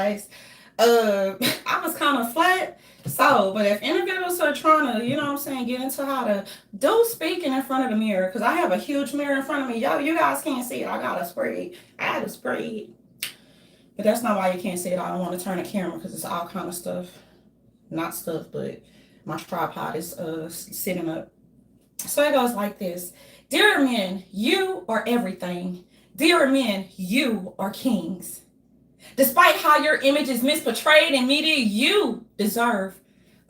guys. I was kind of flat. So, but if individuals are trying to, you know what I'm saying, get into how to do speaking in front of the mirror, because I have a huge mirror in front of me. Yo, you guys can't see it. I got a spread. I had a spread. But that's not why you can't see it. I don't want to turn the camera because it's all kind of stuff. Not stuff, but my tripod is sitting up. So it goes like this. Dear men, you are everything. Dear men, you are kings. Despite how your image is misportrayed in media, you deserve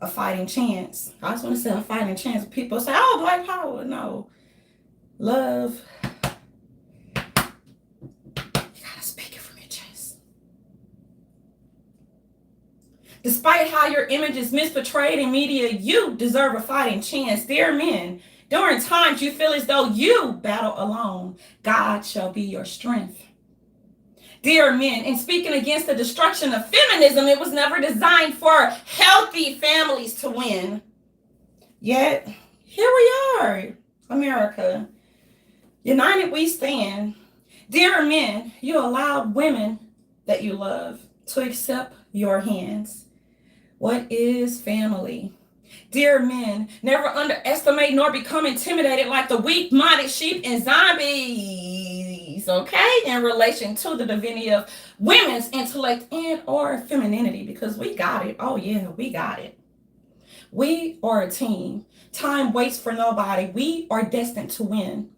a fighting chance. I just want to say a fighting chance. People say, oh, black power. No. Love. You gotta speak it from your chest. Despite how your image is misportrayed in media, you deserve a fighting chance. Dear men, during times you feel as though you battle alone, God shall be your strength. Dear men, in speaking against the destruction of feminism, it was never designed for healthy families to win. Yet, here we are, America. United we stand. Dear men, you allowed women that you love to accept your hands. What is family? Dear men, never underestimate nor become intimidated like the weak-minded sheep and zombies, okay? In relation to the divinity of women's intellect and or femininity, because we got it. Oh yeah, we got it. We are a team. Time waits for nobody. We are destined to win.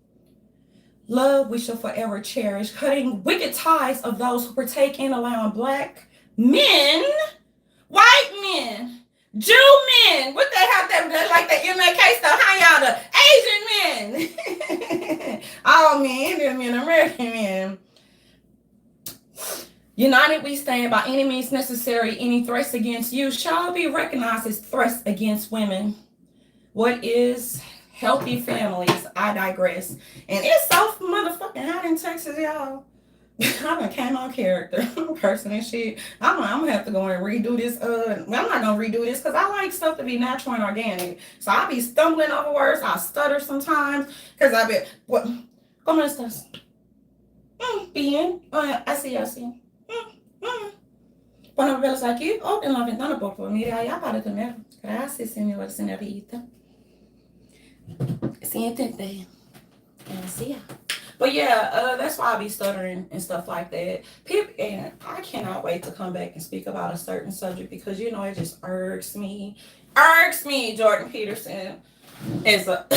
Love we shall forever cherish, cutting wicked ties of those who partake in allowing black men, white men, Jew men, what they have that like the MLK stuff, how y'all the Asian men, all men, Indian men, American men. United we stand by any means necessary. Any threats against you shall be recognized as threats against women. What is healthy families? I digress. And it's so motherfucking hot in Texas, y'all. I done came on character, person and shit. I'm gonna have to go and redo this. I'm not gonna redo this because I like stuff to be natural and organic. So I be stumbling over words. I stutter sometimes because I be what? ¿Cómo estás? Bien. Así. Cuando me ves aquí, open la ventana por favor. Mira allá para comer. Gracias, señora, señorita. Siéntate. Así. But yeah, that's why I be stuttering and stuff like that. People, and I cannot wait to come back and speak about a certain subject because you know it just irks me. Jordan Peterson is a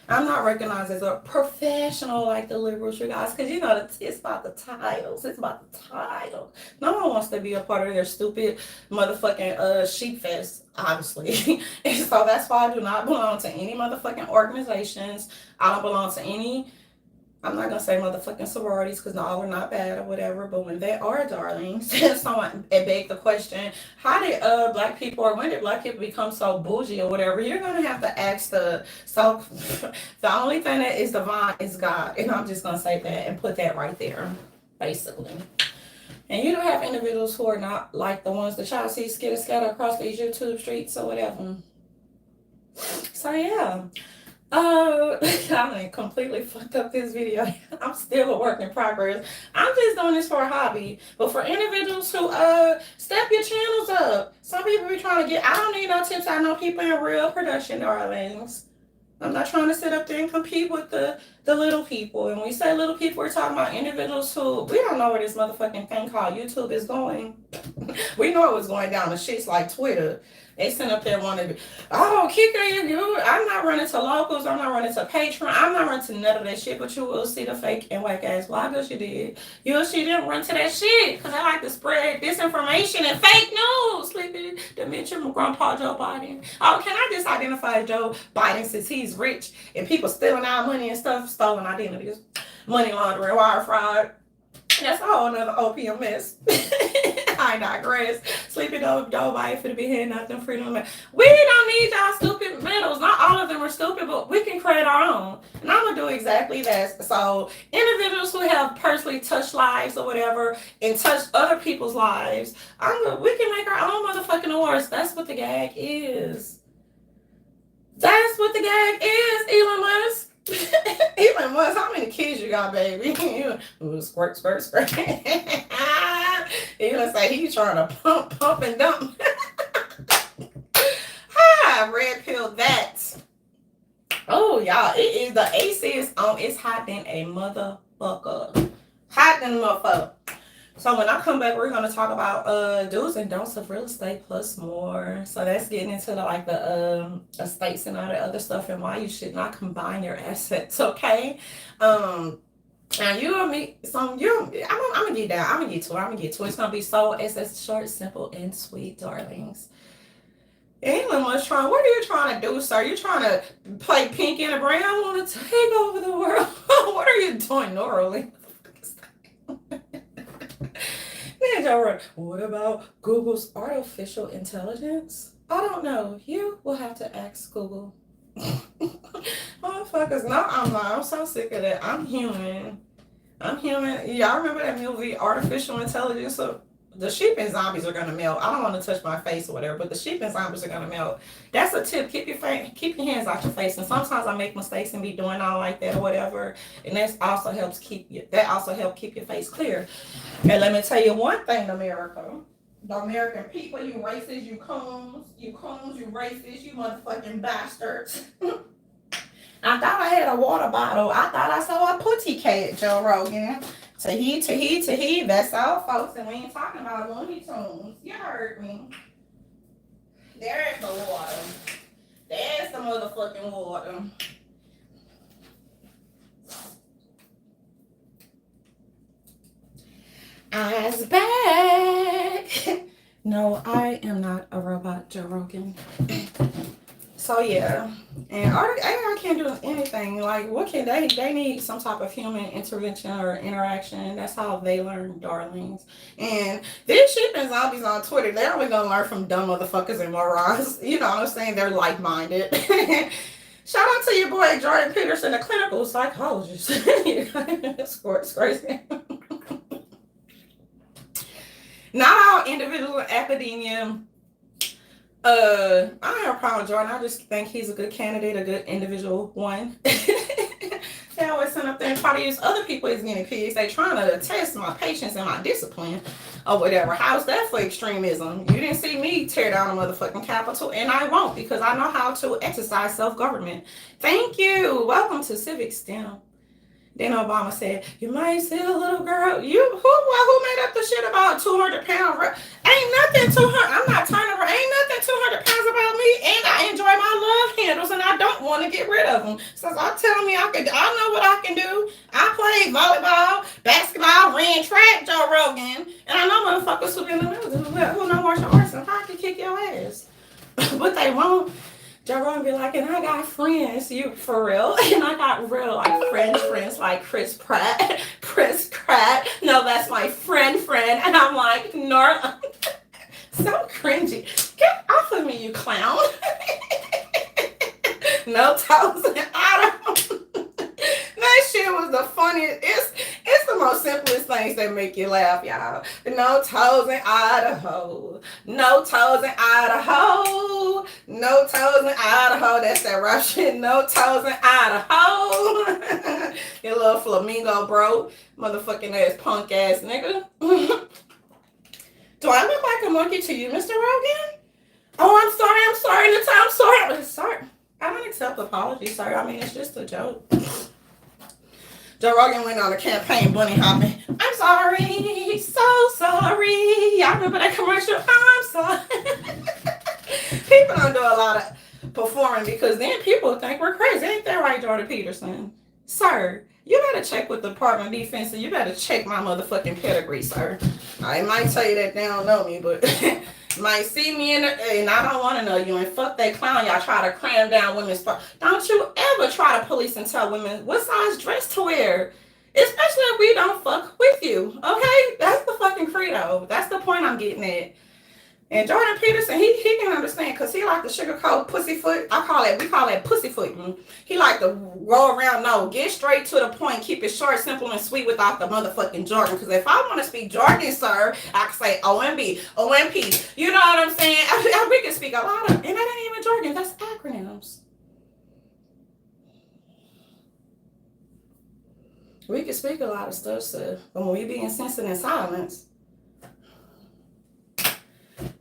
I'm not recognized as a professional like the liberals, you guys, because you know it's about the titles. It's about the title. No one wants to be a part of their stupid motherfucking sheep fest, obviously. And so that's why I do not belong to any motherfucking organizations. I don't belong to any. I'm not gonna say motherfucking sororities because all are not bad or whatever, but when they are darlings, someone it begged the question, how did black people or when did black people become so bougie or whatever? You're gonna have to ask the only thing that is divine is God. And I'm just gonna say that and put that right there, basically. And you don't have individuals who are not like the ones that y'all see scatter across these YouTube streets or whatever. So yeah. I completely fucked up this video. I'm still a work in progress. I'm just doing this for a hobby. But for individuals who step your channels up. Some people be trying to get, I don't need no tips. I know people in real production, darlings. I'm not trying to sit up there and compete with the little people. And when we say little people, we're talking about individuals who, we don't know where this motherfucking thing called YouTube is going. We know it was going down the shits like Twitter. They sent up there wanting to be, oh, kicker you. I'm not running to locals. I'm not running to Patreon. I'm not running to none of that shit, but you will see the fake and whack ass bloggers you did. She didn't run to that shit because I like to spread disinformation and fake news. Sleepy dementia from Grandpa Joe Biden. Oh, can I just identify Joe Biden since he's rich and people stealing our money and stuff, stolen identities, money laundering, wire fraud. That's a whole nother opium mess. I digress. Sleepy Joe Biden finna be here, nothing freedom. We don't need y'all stupid medals. Not all of them are stupid, but we can create our own. And I'm gonna do exactly that. So individuals who have personally touched lives or whatever and touched other people's lives, we can make our own motherfucking awards. That's what the gag is. That's what the gag is, Elon Musk. Elon Musk, how many kids you got, baby? Ooh, squirt. He gonna say he trying to pump and dump. Red pill that. Oh, y'all, it is the AC is on. It's hot than a motherfucker. Hot than a motherfucker. So when I come back, we're gonna talk about do's and don'ts of real estate plus more. So that's getting into the estates and all that other stuff and why you should not combine your assets. Okay. Now you and me, I'm gonna get down. I'm gonna get to it. I'm gonna get to it. It's gonna be so it's short, simple, and sweet, darlings. England was trying. What are you trying to do, sir? You're trying to play Pinky and the Brain. I want to take over the world. What are you doing, Norley? What about Google's artificial intelligence? I don't know. You will have to ask Google. Motherfuckers, no, I'm not. I'm so sick of that. I'm human. Y'all remember that movie, Artificial Intelligence? So the sheep and zombies are gonna melt. I don't want to touch my face or whatever, but the sheep and zombies are gonna melt. That's a tip. Keep your hands out your face. And sometimes I make mistakes and be doing all like that or whatever, and that also helps keep your face clear. And let me tell you one thing, America. The American people, you racist, you coons, you racist, you motherfucking bastards. I thought I had a water bottle. I thought I saw a putty cat, Joe Rogan. He. That's all, folks. And we ain't talking about Looney Tunes. You heard me. There's the water. There's the motherfucking water. Eyes back. No, I am not a robot, Joe Rogan. So yeah, and AI can't do anything. Like, what can they? They need some type of human intervention or interaction. That's how they learn, darlings. And these sheep and zombies on Twitter, they're only gonna learn from dumb motherfuckers and morons. You know what I'm saying? They're like-minded. Shout out to your boy Jordan Peterson, a clinical psychologist. It's crazy. Not all individuals in academia. I don't have a problem with Jordan. I just think he's a good candidate, a good individual one. They always send up there and try to use other people as guinea pigs. They trying to test my patience and my discipline or whatever. How's that for extremism? You didn't see me tear down a motherfucking Capitol, and I won't, because I know how to exercise self-government. Thank you. Welcome to Civic STEM. Then Obama said, you might see a little girl. Who made up the shit about 200-pound? Ain't nothing 200. I'm not turning over. Ain't nothing 200 pounds about me. And I enjoy my love handles, and I don't want to get rid of them. So I'm telling me I know what I can do. I played volleyball, basketball, ran track, Joe Rogan, and I know motherfuckers who be in the news who know martial arts and I can kick your ass, but they won't. Joe Rogan be like, and I got friends, you for real, and I got real like friends like Chris Pratt. No, that's my friend, and I'm like, Norla, so cringy. Get off of me, you clown. No toes in Idaho. That shit was the funniest. It's the most simplest things that make you laugh, y'all. No toes in Idaho. No toes in Idaho. No toes in Idaho. That's that Russian. No toes in Idaho. You little flamingo, bro. Motherfucking ass punk ass nigga. Do I look like a monkey to you, Mr. Rogan? Oh, I'm sorry, Natasha. I'm sorry. I don't accept apologies, sir. I mean, it's just a joke. Joe Rogan went on a campaign bunny hopping. I'm sorry, so sorry. Y'all remember that commercial? I'm sorry. People don't do a lot of performing because then people think we're crazy. Ain't that right, Jordan Peterson? Sir, you better check with the Department of Defense and you better check my motherfucking pedigree, sir. I might tell you that they don't know me, but might see me and I don't want to know you. And fuck that clown y'all try to cram down women's spot. Don't you ever try to police and tell women what size dress to wear. Especially if we don't fuck with you. Okay? That's the fucking credo. That's the point I'm getting at. And Jordan Peterson, he can understand because he like to sugarcoat pussyfoot. We call it pussyfooting. He like to roll around, no, get straight to the point, keep it short, simple, and sweet without the motherfucking jargon. Because if I want to speak jargon, sir, I can say OMB, OMP. You know what I'm saying? We can speak a lot of, and that ain't even jargon, that's acronyms. We can speak a lot of stuff, sir. But when we be insensitive in silence,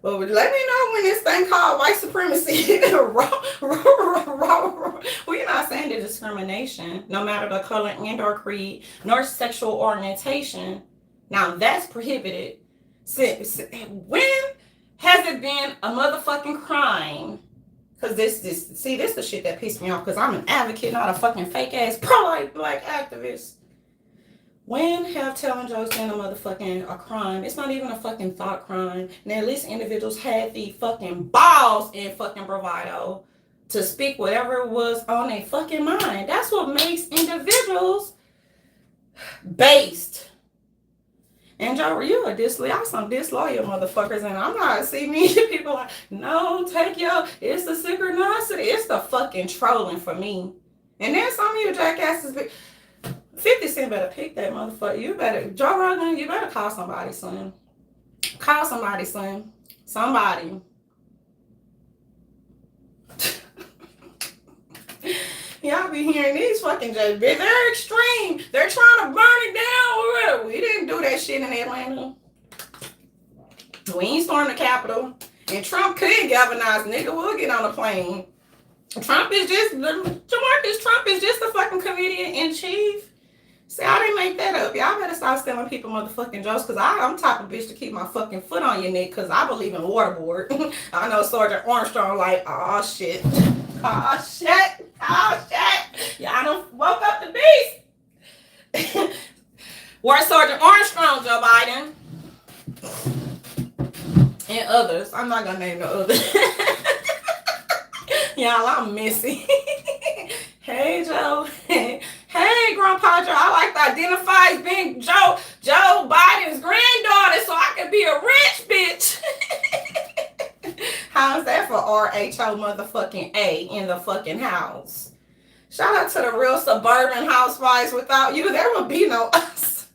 Well, let me know when this thing called white supremacy. We're not saying the discrimination, no matter the color and or creed, nor sexual orientation. Now that's prohibited. When has it been a motherfucking crime? Because this the shit that pissed me off, because I'm an advocate, not a fucking fake ass pro-life black activist. When have telling jokes been a crime? It's not even a fucking thought crime. And at least individuals had the fucking balls and fucking bravado to speak whatever was on their fucking mind. That's what makes individuals based. And Joe, you are some disloyal motherfuckers, and I'm not see me people like, no, take your, it's the synchronicity, it's the fucking trolling for me. And then some of you jackasses 50 Cent better pick that motherfucker. You better, Joe Rogan, you better call somebody, son. Call somebody, son. Somebody. Y'all be hearing these fucking judges. They're extreme. They're trying to burn it down. We didn't do that shit in Atlanta. We ain't stormed the Capitol. And Trump could galvanize, nigga. We'll get on a plane. Jamarcus Trump is just a fucking comedian in chief. See, I didn't make that up. Y'all better stop stealing people motherfucking jokes, because I'm the type of bitch to keep my fucking foot on your neck, because I believe in waterboard. I know Sergeant Armstrong like, oh shit. Oh shit. Oh shit. Y'all done woke up the beast. Where's Sergeant Armstrong, Joe Biden? And others. I'm not gonna name the others. Y'all, I'm messy. Hey, Joe. Hey, Grandpa Joe. I like to identify as being Joe Biden's granddaughter so I can be a rich bitch. How's that for R-H-O motherfucking A in the fucking house? Shout out to the real suburban housewives. Without you, there would be no us.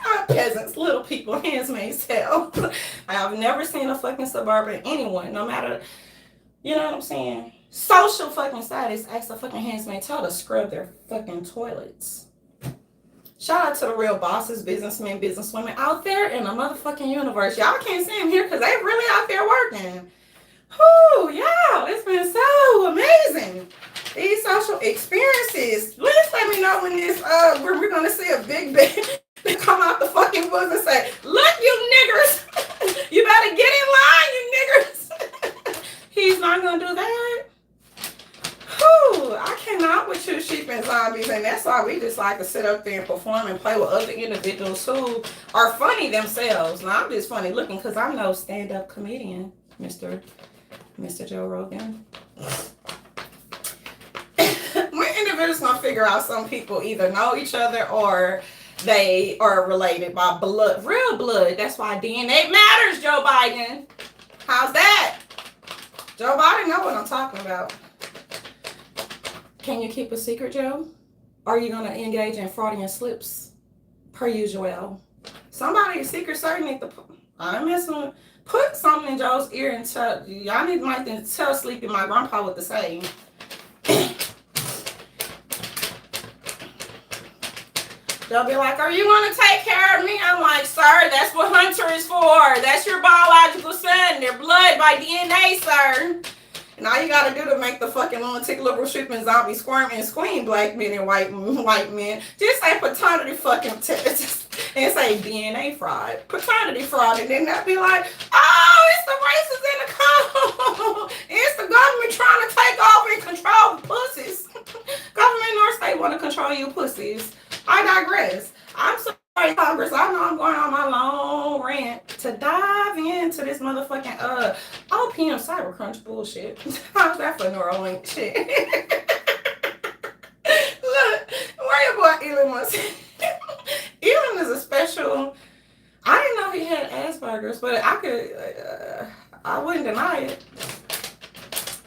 Our peasants, little people, handmaid's tale. I've never seen a fucking suburban anyone, no matter, you know what I'm saying? Social fucking status ask a fucking handmaid tell to scrub their fucking toilets. Shout out to the real bosses, businessmen, businesswomen out there in the motherfucking universe. Y'all can't see them here because they really out there working. Whoo, y'all, it's been so amazing. These social experiences. Please let me know when this we're gonna see a big come out the fucking woods and say, look, you niggers, you better get in line, you niggers. He's not gonna do that. Whew, I cannot with you sheep and zombies, and that's why we just like to sit up there and perform and play with other individuals who are funny themselves. Now I'm just funny looking because I'm no stand-up comedian, Mr. Joe Rogan. When individuals gonna figure out some people either know each other or they are related by blood, real blood. That's why DNA matters, Joe Biden. How's that? Joe Biden know what I'm talking about. Can you keep a secret, Joe? Are you going to engage in fraudulent slips? Per usual. Somebody, Secret Service, I'm messing. Put something in Joe's ear and tell, y'all need to tell Sleepy my grandpa what to say. They'll be like, are you going to take care of me? I'm like, sir, that's what Hunter is for. That's your biological son. They're blood by DNA, sir. And all you gotta do to make the fucking lunatic liberal shooting zombie squirm and scream, black men and white men, just say paternity fucking test and say DNA fraud, paternity fraud, and then they'll be like, oh, it's the racists in the code. It's the government trying to take over and control pussies. Government nor state want to control you pussies. I digress. I'm sorry, Congress. I know I'm going on my long rant to dive into this motherfucking OPM cybercrunch bullshit. How's that for Neuralink shit? Look, where your boy Elon Musk? Elon is a special. I didn't know he had Asperger's, but I wouldn't deny it.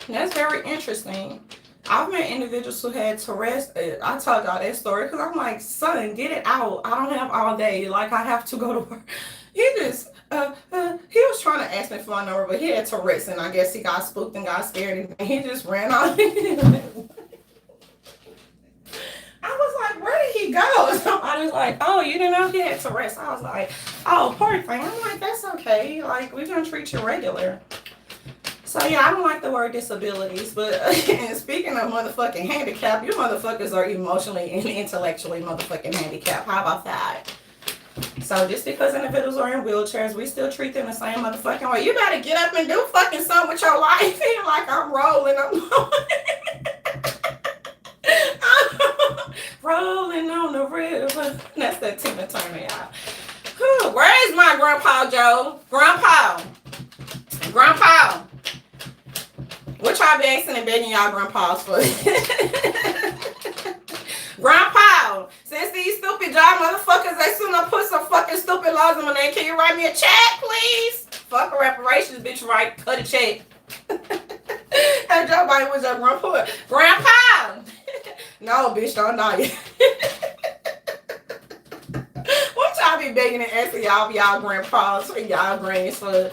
And that's very interesting. I've met individuals who had Tourette's. I told y'all that story because I'm like, son, get it out. I don't have all day. Like, I have to go to work. He just, he was trying to ask me for my number, but he had Tourette's, and I guess he got spooked and got scared, and he just ran off. I was like, where did he go? Somebody was like, oh, you didn't know he had Tourette's? I was like, Oh, poor thing. I'm like, that's okay. Like, we're gonna treat you regular. So yeah, I don't like the word disabilities, but speaking of motherfucking handicap, you motherfuckers are emotionally and intellectually motherfucking handicapped. How about that? So just because individuals are in wheelchairs, we still treat them the same motherfucking way. You better get up and do fucking something with your life. Like I'm rolling, rolling on the river. That's that Tina Turner, y'all. Where is my grandpa, Joe? Grandpa. What y'all be asking and begging y'all grandpas for? Grandpa, since these stupid job motherfuckers, they soon up put some fucking stupid laws in my name. Can you write me a check, please? Fuck a reparations, bitch, right? Cut a check. Hey, Joe Biden was your grandpa. Grandpa! No, bitch, don't die. What y'all be begging and asking y'all grandpas or y'all grannies for?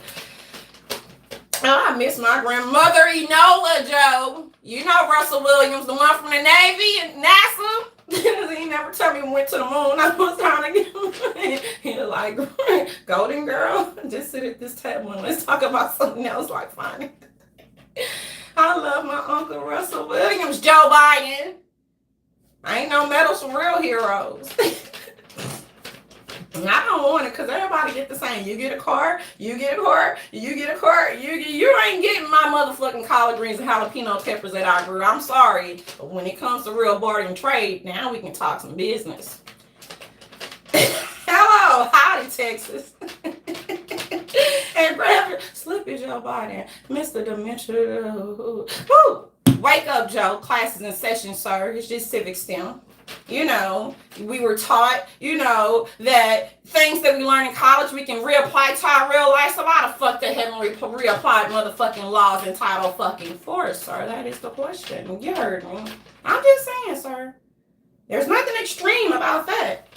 Oh, I miss my grandmother, Enola, Joe. You know Russell Williams, the one from the Navy and NASA. He never told me we went to the moon. I was trying to get him. He was like, Golden Girl, just sit at this table and let's talk about something else like fine. I love my Uncle Russell Williams, Joe Biden. I ain't no medals from real heroes. And I don't want it because everybody get the same. You get a car, you get a car, you get a car. You ain't getting my motherfucking collard greens and jalapeno peppers that I grew. I'm sorry. But when it comes to real barter trade, now we can talk some business. Hello, howdy, Texas. And grab Slippy Joe Biden, Mr. Dementia. Woo! Wake up, Joe. Class is in session, sir. It's just civic STEM. You know, we were taught, that things that we learn in college we can reapply to our real life. So why the fuck they haven't reapplied motherfucking laws in Title fucking 4, sir? That is the question. You heard me. I'm just saying, sir. There's nothing extreme about that.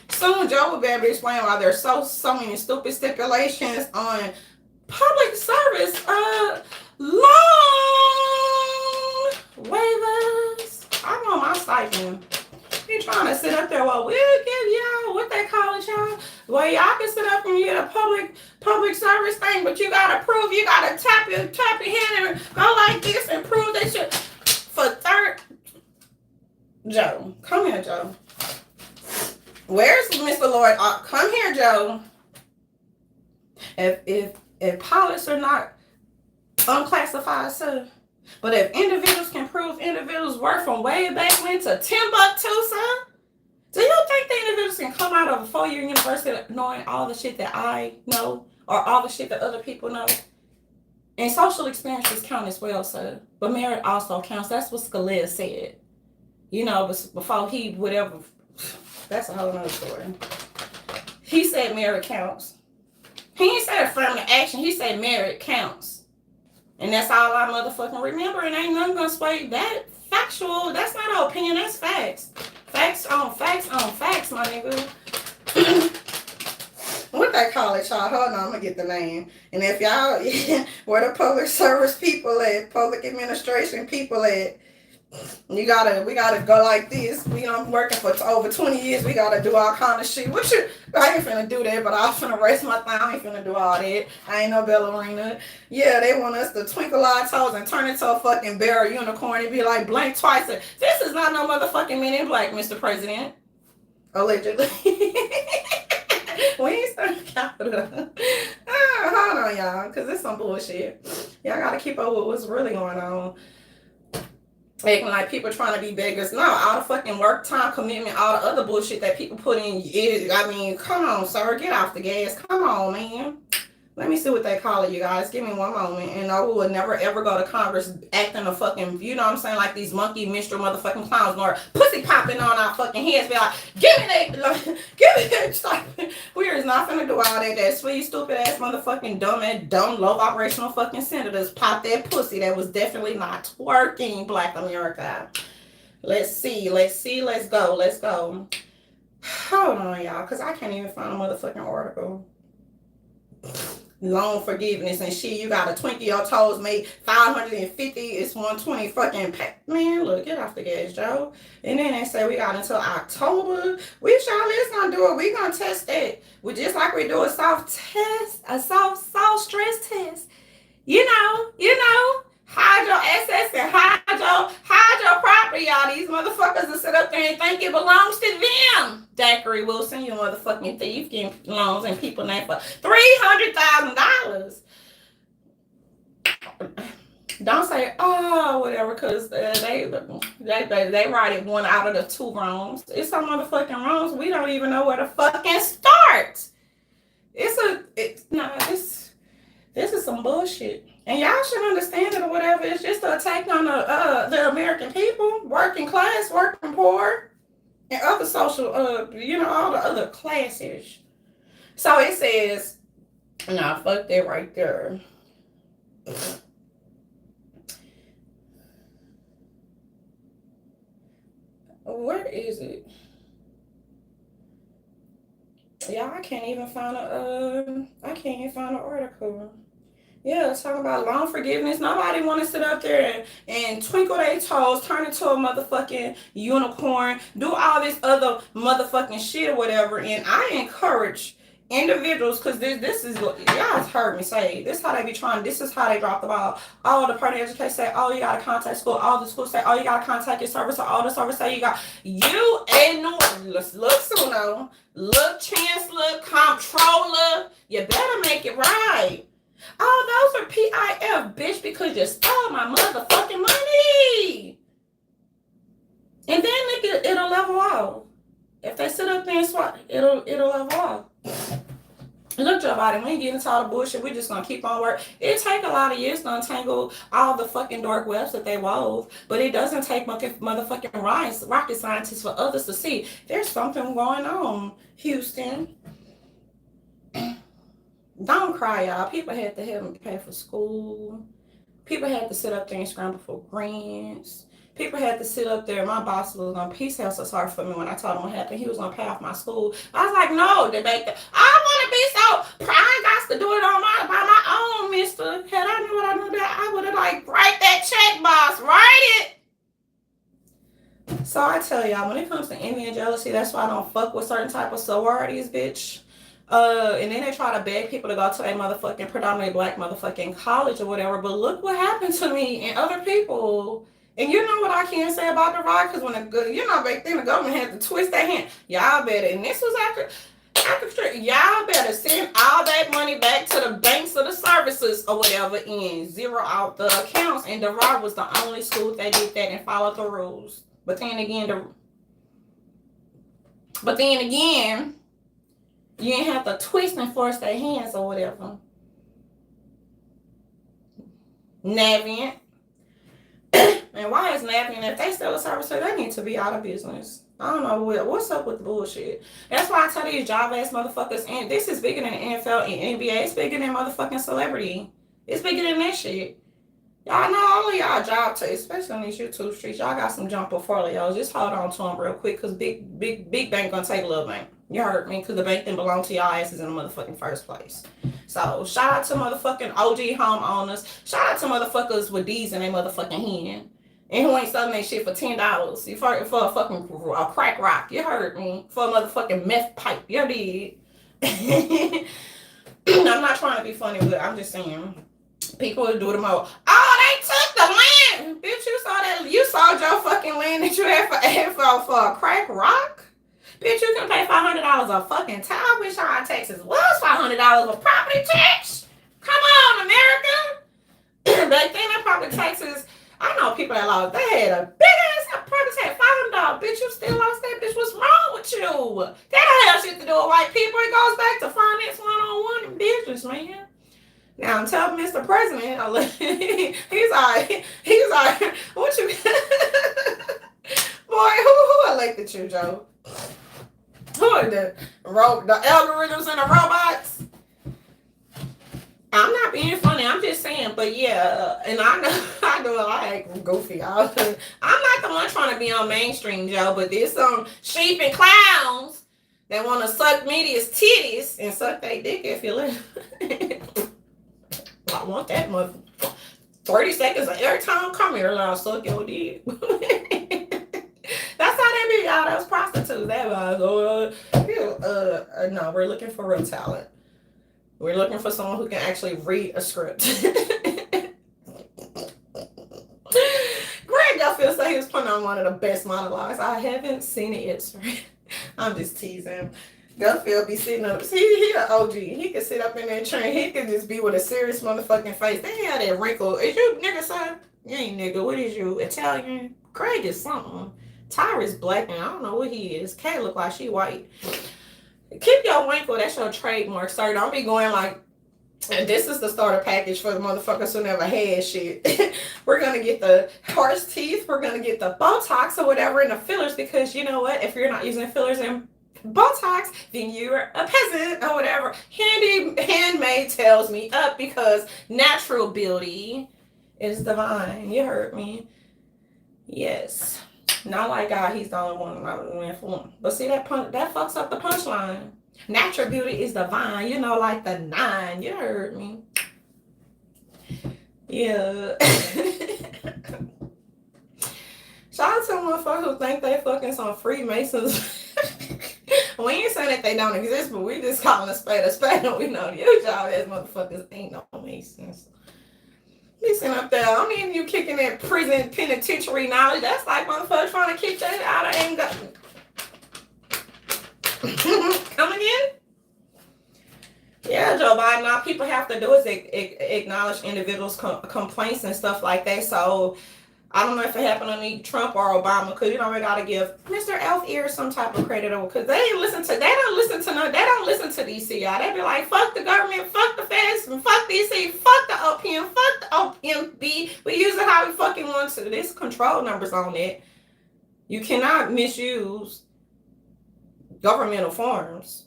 Soon Joe will be able to explain why there's so many stupid stipulations on public service loan waivers. I want my stipend. You trying to sit up there? Well, we'll give y'all what they call it, y'all. Well, y'all can sit up and get a public service thing, but you gotta prove. You gotta tap your hand and go like this and prove that you for third. Joe, come here, Joe. Where's Mr. Lord? Come here, Joe. If pilots are not unclassified, sir, but if individuals can prove individuals work from way back when to Timbuktu, sir, do you think the individuals can come out of a 4-year university knowing all the shit that I know or all the shit that other people know? And social experiences count as well, sir. But merit also counts. That's what Scalia said. Before he whatever. That's a whole nother story. He said merit counts. He ain't said affirmative action. He said merit counts. And that's all I motherfucking remember. And ain't nothing gonna sway that. Factual. That's not an opinion. That's facts. Facts on facts on facts, my nigga. What they call it, y'all? Hold on, I'm gonna get the name. And if y'all, where the public service people at, public administration people at, we gotta go like this. I'm working for over 20 years. We gotta do all kind of shit. I ain't finna do that, but I'm finna raise my thigh. I ain't finna do all that. I ain't no ballerina. Yeah, they want us to twinkle our toes and turn into a fucking bear or unicorn and be like blink twice. This is not no motherfucking Men in Black, Mr. President. Allegedly. We ain't starting Capitol. Hold on, y'all, because it's some bullshit. Y'all gotta keep up with what's really going on. Acting like people trying to be beggars. No, all the fucking work time commitment, all the other bullshit that people put in. Come on, sir. Get off the gas. Come on, man. Let me see what they call it, you guys. Give me one moment. And I will never ever go to Congress acting a fucking, like these monkey minstrel motherfucking clowns or pussy popping on our fucking heads. Be like, give me that. Stop. We is not finna do all that. That sweet, stupid ass motherfucking dumb, low vibrational fucking senators pop that pussy. That was definitely not twerking, Black America. Let's see. Let's go. Hold on, y'all, because I can't even find a motherfucking article. loan forgiveness and shit. You got a twinkle your toes made 550. It's 120 fucking man. Look, get off the gas, Joe. And then they say we got until October. We sure is gonna do it. We gonna test that. We just like we do a soft test, a soft stress test. You know, hide your assets and hide your property, y'all. These motherfuckers will sit up there and think it belongs to them. Daiquiri Wilson, you motherfucking thief, getting loans and people named for $300,000. Don't say, oh, whatever, because they write it one out of the two wrongs. It's some motherfucking wrongs. We don't even know where to fucking start. This is some bullshit. And y'all should understand it or whatever. It's just an attack on the American people, working class, working poor, and other social, all the other classes. So it says, nah, fuck that right there. Where is it? Yeah, I can't even find an article. Yeah, it's talking about loan forgiveness. Nobody want to sit up there and twinkle their toes, turn into a motherfucking unicorn, do all this other motherfucking shit or whatever. And I encourage individuals, because this is what y'all heard me say. This is how they be trying. This is how they drop the ball. All the party education say, oh, you gotta contact school. All the schools say, oh, you gotta contact your service. All the service say look soon, look chancellor, comptroller. You better make it right. Oh, those are PIF, bitch, because you stole my motherfucking money. And then it'll level off. If they sit up there and swat, it'll level off. Look, Joe Biden, we ain't getting into all the bullshit. We just gonna keep on working. It take a lot of years to untangle all the fucking dark webs that they wove, but it doesn't take motherfucking rocket scientists for others to see there's something going on, Houston. Don't cry, y'all. People had to help me pay for school. People had to sit up there and scramble for grants. People had to sit up there. My boss was on peace hell so sorry for me when I told him what happened. He was gonna pay off my school. I was like, no, debate that. I want to be so proud. I got to do it by my own, mister. Had I knew what I knew that, I would have write that check, boss. Write it. So I tell y'all, when it comes to envy and jealousy, that's why I don't fuck with certain type of sororities, bitch. And then they try to beg people to go to a motherfucking predominantly black motherfucking college or whatever. But look what happened to me and other people. And you know what I can say about the ride? Because when back then the government had to twist their hand. Y'all better, and this was after y'all better send all that money back to the banks of the services or whatever and zero out the accounts. And the ride was the only school that did that and followed the rules. But then again, you ain't have to twist and force their hands or whatever. Navient. And why is Navient, if they still a servicer, they need to be out of business. I don't know what's up with the bullshit. That's why I tell these job ass motherfuckers, and this is bigger than NFL and NBA. It's bigger than motherfucking celebrity. It's bigger than that shit. Y'all know all of y'all job takes, especially on these YouTube streets. Y'all got some jump portfolios. Just hold on to them real quick, because big bank gonna take little bank. You heard me, because the bank didn't belong to y'all asses in the motherfucking first place. So shout out to motherfucking OG homeowners. Shout out to motherfuckers with D's in their motherfucking hand. And who ain't selling that shit for $10. You for a fucking crack rock. You heard me. For a motherfucking meth pipe. You did. I'm not trying to be funny, but I'm just saying. People will do them all. Oh, they took the land. Bitch, you saw that. You saw your fucking land that you had for a crack rock. Bitch, you can pay $500 a fucking time. I wish our taxes was $500 of property tax. Come on, America. Back then, that property taxes, I know people that lost, they had a big ass property tax, $500. Bitch, you still lost that. Bitch, what's wrong with you? That don't have shit to do with white people. It goes back to finance 101 in business, man. Now I'm telling Mr. President, he's like, what you, boy, who elected you, Joe? Who are the algorithms and the robots? I'm not being funny, I'm just saying, but yeah, and I know I do a lot goofy. I'm not the one trying to be on mainstream, Joe, but there's some sheep and clowns that want to suck media's titties and suck their dick if you live. I want that mother. 30 seconds of airtime. Come here, I'll suck your dick. That's how they be, y'all. Those prostitutes. That was, no, we're looking for real talent. We're looking for someone who can actually read a script. Greg Gutfield said he was putting on one of the best monologues. I haven't seen it yet, sir. I'm just teasing. Gutfield be sitting up. He an OG. He could sit up in that train. He could just be with a serious motherfucking face. They had that wrinkle. Is you nigga, son? You ain't nigga. What is you? Italian? Craig is something. Tyra's black and I don't know what he is. Kay look like she white. Keep your wrinkle. That's your trademark, sir. Don't be going like, and this is the starter package for the motherfuckers who never had shit. We're going to get the horse teeth. We're going to get the Botox or whatever and the fillers because you know what? If you're not using fillers and Botox, then you're a peasant or whatever. Handmaid tells me up because natural beauty is divine. You heard me. Yes. Not like God, he's the only one I'm for. But see that fucks up the punchline. Natural beauty is divine. You know, like the 9. You heard me. Yeah. Shout out to motherfuckers who think they fucking some Freemasons. We ain't saying that they don't exist, but we just calling a spade, and we know you y'all as motherfuckers ain't no Masons. Listen up there, I don't need you kicking that prison penitentiary knowledge. That's like motherfuckers trying to kick that out of ain't got. Come again? Yeah, Joe Biden. All people have to do is acknowledge individuals' complaints and stuff like that. So I don't know if it happened on Trump or Obama, because you know we gotta give Mr. Elf Ear some type of credit, because they don't listen to DC, y'all. They be like, fuck the government, fuck the feds, fuck DC, fuck the OPM, fuck the OMB. We use it how we fucking want to. There's control numbers on it. You cannot misuse governmental forms.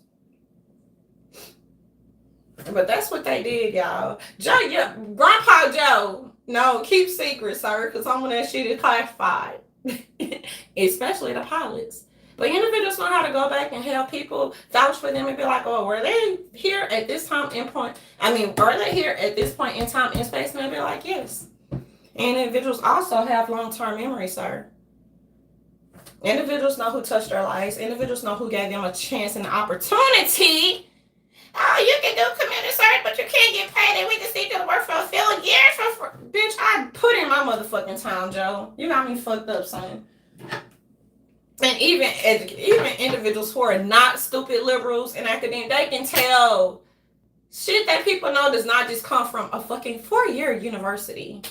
But that's what they did, y'all. Joe, yeah, Grandpa Joe. No, keep secret, sir, because some of that shit is classified. Especially the pilots. But individuals know how to go back and help people vouch for them and be like, oh, were they here at this time in point? Are they here at this point in time in space? And they'll be like, yes. And individuals also have long-term memory, sir. Individuals know who touched their lives. Individuals know who gave them a chance and an opportunity. Oh, you can do community service, but you can't get paid, and we just need you to work for a few years. Bitch, I put in my motherfucking time, Joe. You got me fucked up, son. And even individuals who are not stupid liberals and academic, they can tell shit that people know does not just come from a fucking 4-year university.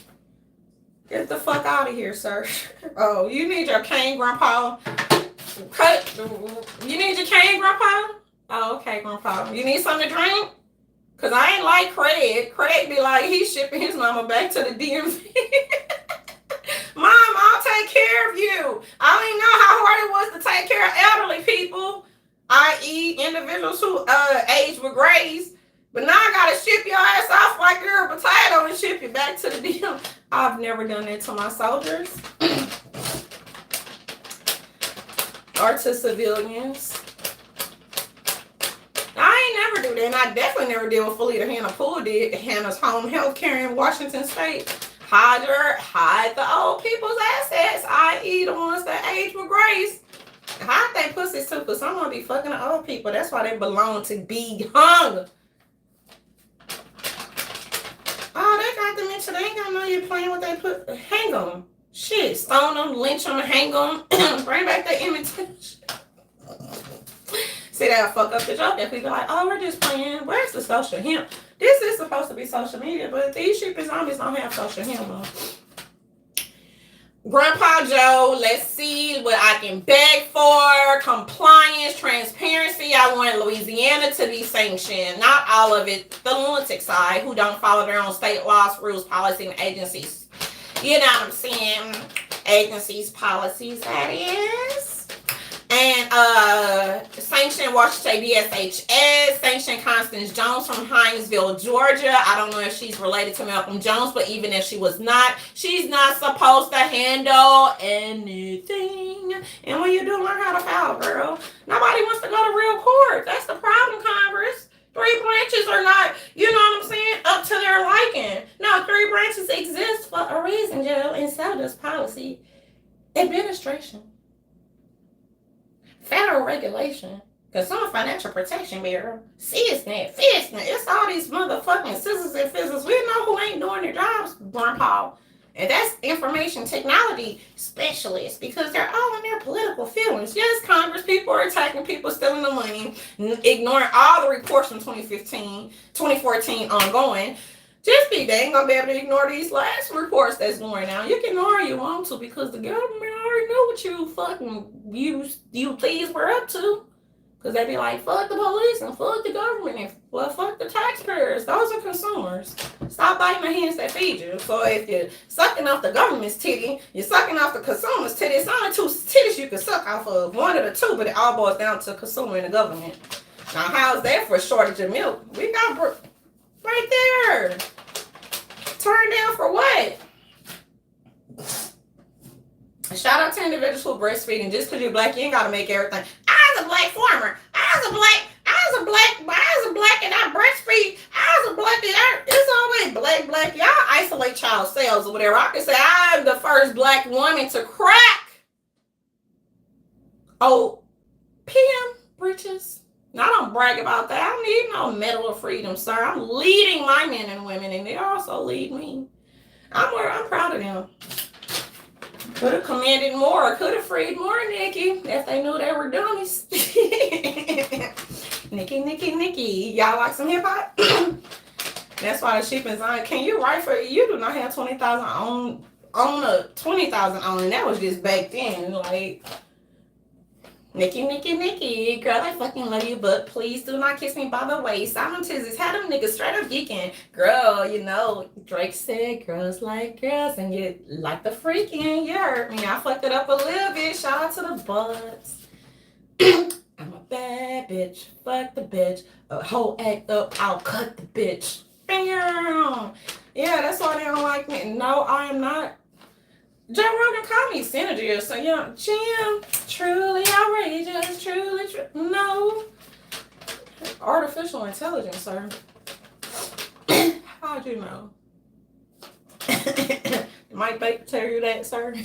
Get the fuck out of here, sir. Oh, you need your cane, Grandpa. You need your cane, Grandpa? Oh, okay, Grandpa. You need something to drink? Because I ain't like Craig. Craig be like, he's shipping his mama back to the DMV. Mom, I'll take care of you. I don't even know how hard it was to take care of elderly people, i.e. individuals who age with grace. But now I got to ship your ass off like you're a potato and ship you back to the DMV. I've never done that to my soldiers. Or to civilians. I ain't never do that, and I definitely never did what Felita Hannah Poole did. Hannah's home health care in Washington State. Hide the old people's assets, i.e. the ones that age with grace. Hide they pussies too, because someone be fucking the old people. That's why they belong to be hung. Oh, they got them into, they ain't got no you playing with they put. Hang them. Shit, stone them, lynch them, hang them. Bring back the imitation. See, that'll fuck up the joke. If people like, oh, we're just playing. Where's the social humor? This is supposed to be social media, but these sheepy zombies don't have social humor. Grandpa Joe, let's see what I can beg for. Compliance, transparency. I want Louisiana to be sanctioned. Not all of it. The lunatic side, who don't follow their own state laws, rules, policies, and agencies. You know what I'm saying? Agencies, policies, that is. And sanction Washington DSHS, sanction Constance Jones from Hinesville, Georgia. I don't know if she's related to Malcolm Jones, but even if she was not, she's not supposed to handle anything. And when you do learn how to file, girl, nobody wants to go to real court. That's the problem, Congress. 3 branches are not, you know what I'm saying, up to their their liking. No, three branches exist for a reason, Joe, and so does policy, administration, federal regulation, Consumer Financial Protection Bureau, CSNET, FISNET. It's all these motherfucking scissors and fizzles. We know who ain't doing their jobs, Grandpa. And that's information technology specialists because they're all in their political feelings. Yes, Congress people are attacking people stealing the money, ignoring all the reports from 2014 ongoing. Just be dang gonna be able to ignore these last reports that's going out. You can ignore you want to because the government already know what you fucking you thieves were up to. Because they be like, fuck the police and fuck the government and well, fuck the taxpayers. Those are consumers. Stop biting the hands that feed you. So if you're sucking off the government's titty, you're sucking off the consumer's titty. It's only two titties you can suck off of. One of the two, but it all boils down to consumer and the government. Now, how's that for a shortage of milk? We got right there. Turned down for what? Shout out to individuals who are breastfeeding. Just because you're black, you ain't got to make everything. I was a black farmer. I was a black, and I breastfeed. I was a black, and it's always black. Y'all isolate child cells or whatever. I can say I'm the first black woman to crack. Oh, PM britches. Now, I don't brag about that. I don't need no Medal of Freedom, sir. I'm leading my men and women, and they also lead me. I'm proud of them. Could have commanded more, could have freed more, Nikki, if they knew they were dummies. Nikki. Y'all like some hip hop? That's why the sheep and Zion. Can you write for you? Do not have 20,000 on a 20,000 on, and that was just back then. Like Nikki, girl, I fucking love you, but please do not kiss me by the waist. Simon Tizzies had them niggas straight up geeking. Girl, you know, Drake said girls like girls, and you like the freaking. You heard me. I fucked it up a little bit. Shout out to the butts. I'm a bad bitch. Fuck the bitch. A whole act up. I'll cut the bitch. Bam. Yeah, that's why they don't like me. No, I am not. Joe Rogan called me Senator, so yeah, Jim, truly outrageous, truly, no. Artificial intelligence, sir. How'd you know? Mike Baker tell you that, sir?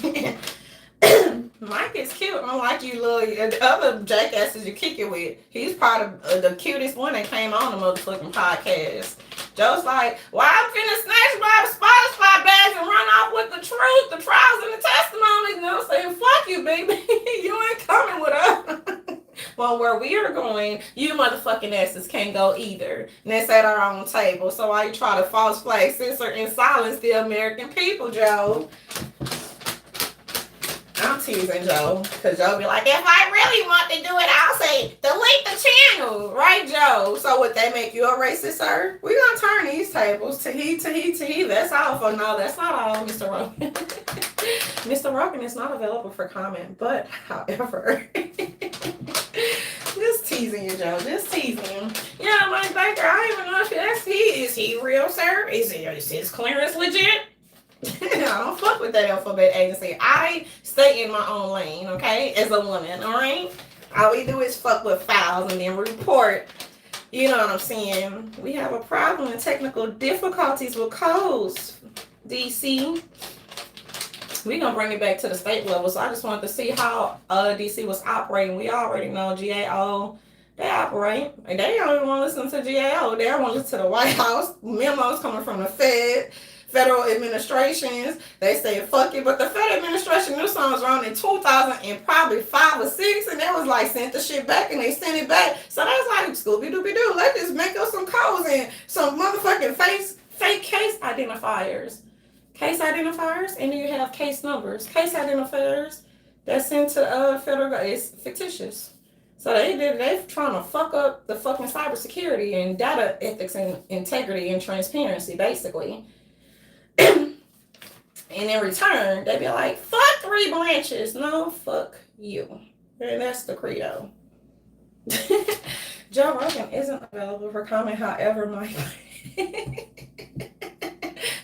Mike is cute, unlike you little other jackasses you kick it with. He's probably the cutest one that came on the motherfucking podcast. Joe's like, well, I'm finna snatch my Spotify bags and run off with the truth, the trials, and the testimonies. You know what I'm saying? Fuck you, baby. You ain't coming with us. Well, where we are going, you motherfucking asses can't go either. And that's at our own table. So why you try to false flag, censor, and silence the American people, Joe? I'm teasing Joe, because Joe be like, if I really want to do it, I'll say, delete the channel, right, Joe? So would that make you a racist, sir? We're going to turn these tables to he. That's all for no, that's not all, Mr. Rogan. Mr. Rogan is not available for comment, but however, just teasing you, Joe, just teasing you. Yeah, Mike Baker, I don't even know if is he real, sir? Is his clearance legit? I don't fuck with that alphabet agency. I stay in my own lane, okay, as a woman, all right? All we do is fuck with files and then report. You know what I'm saying? We have a problem and technical difficulties with codes, DC. We're going to bring it back to the state level. So I just wanted to see how DC was operating. We already know GAO, they operate. And they don't even want to listen to GAO. They don't want to listen to the White House. Memos coming from the federal administrations. They say fuck it, but the federal administration knew something was wrong in 2000 and probably 5 or 6, and they was like sent the shit back and they sent it back. So that's like Scooby-Dooby-Doo. Let's just make up some codes and some motherfucking fake case identifiers. Case identifiers, and then you have case numbers. Case identifiers that's sent to federal, it's fictitious. So they're trying to fuck up the fucking cybersecurity and data ethics and integrity and transparency, basically. And in return, they be like, fuck 3 branches. No, fuck you. And that's the credo. Joe Rogan isn't available for comment, however, Mike.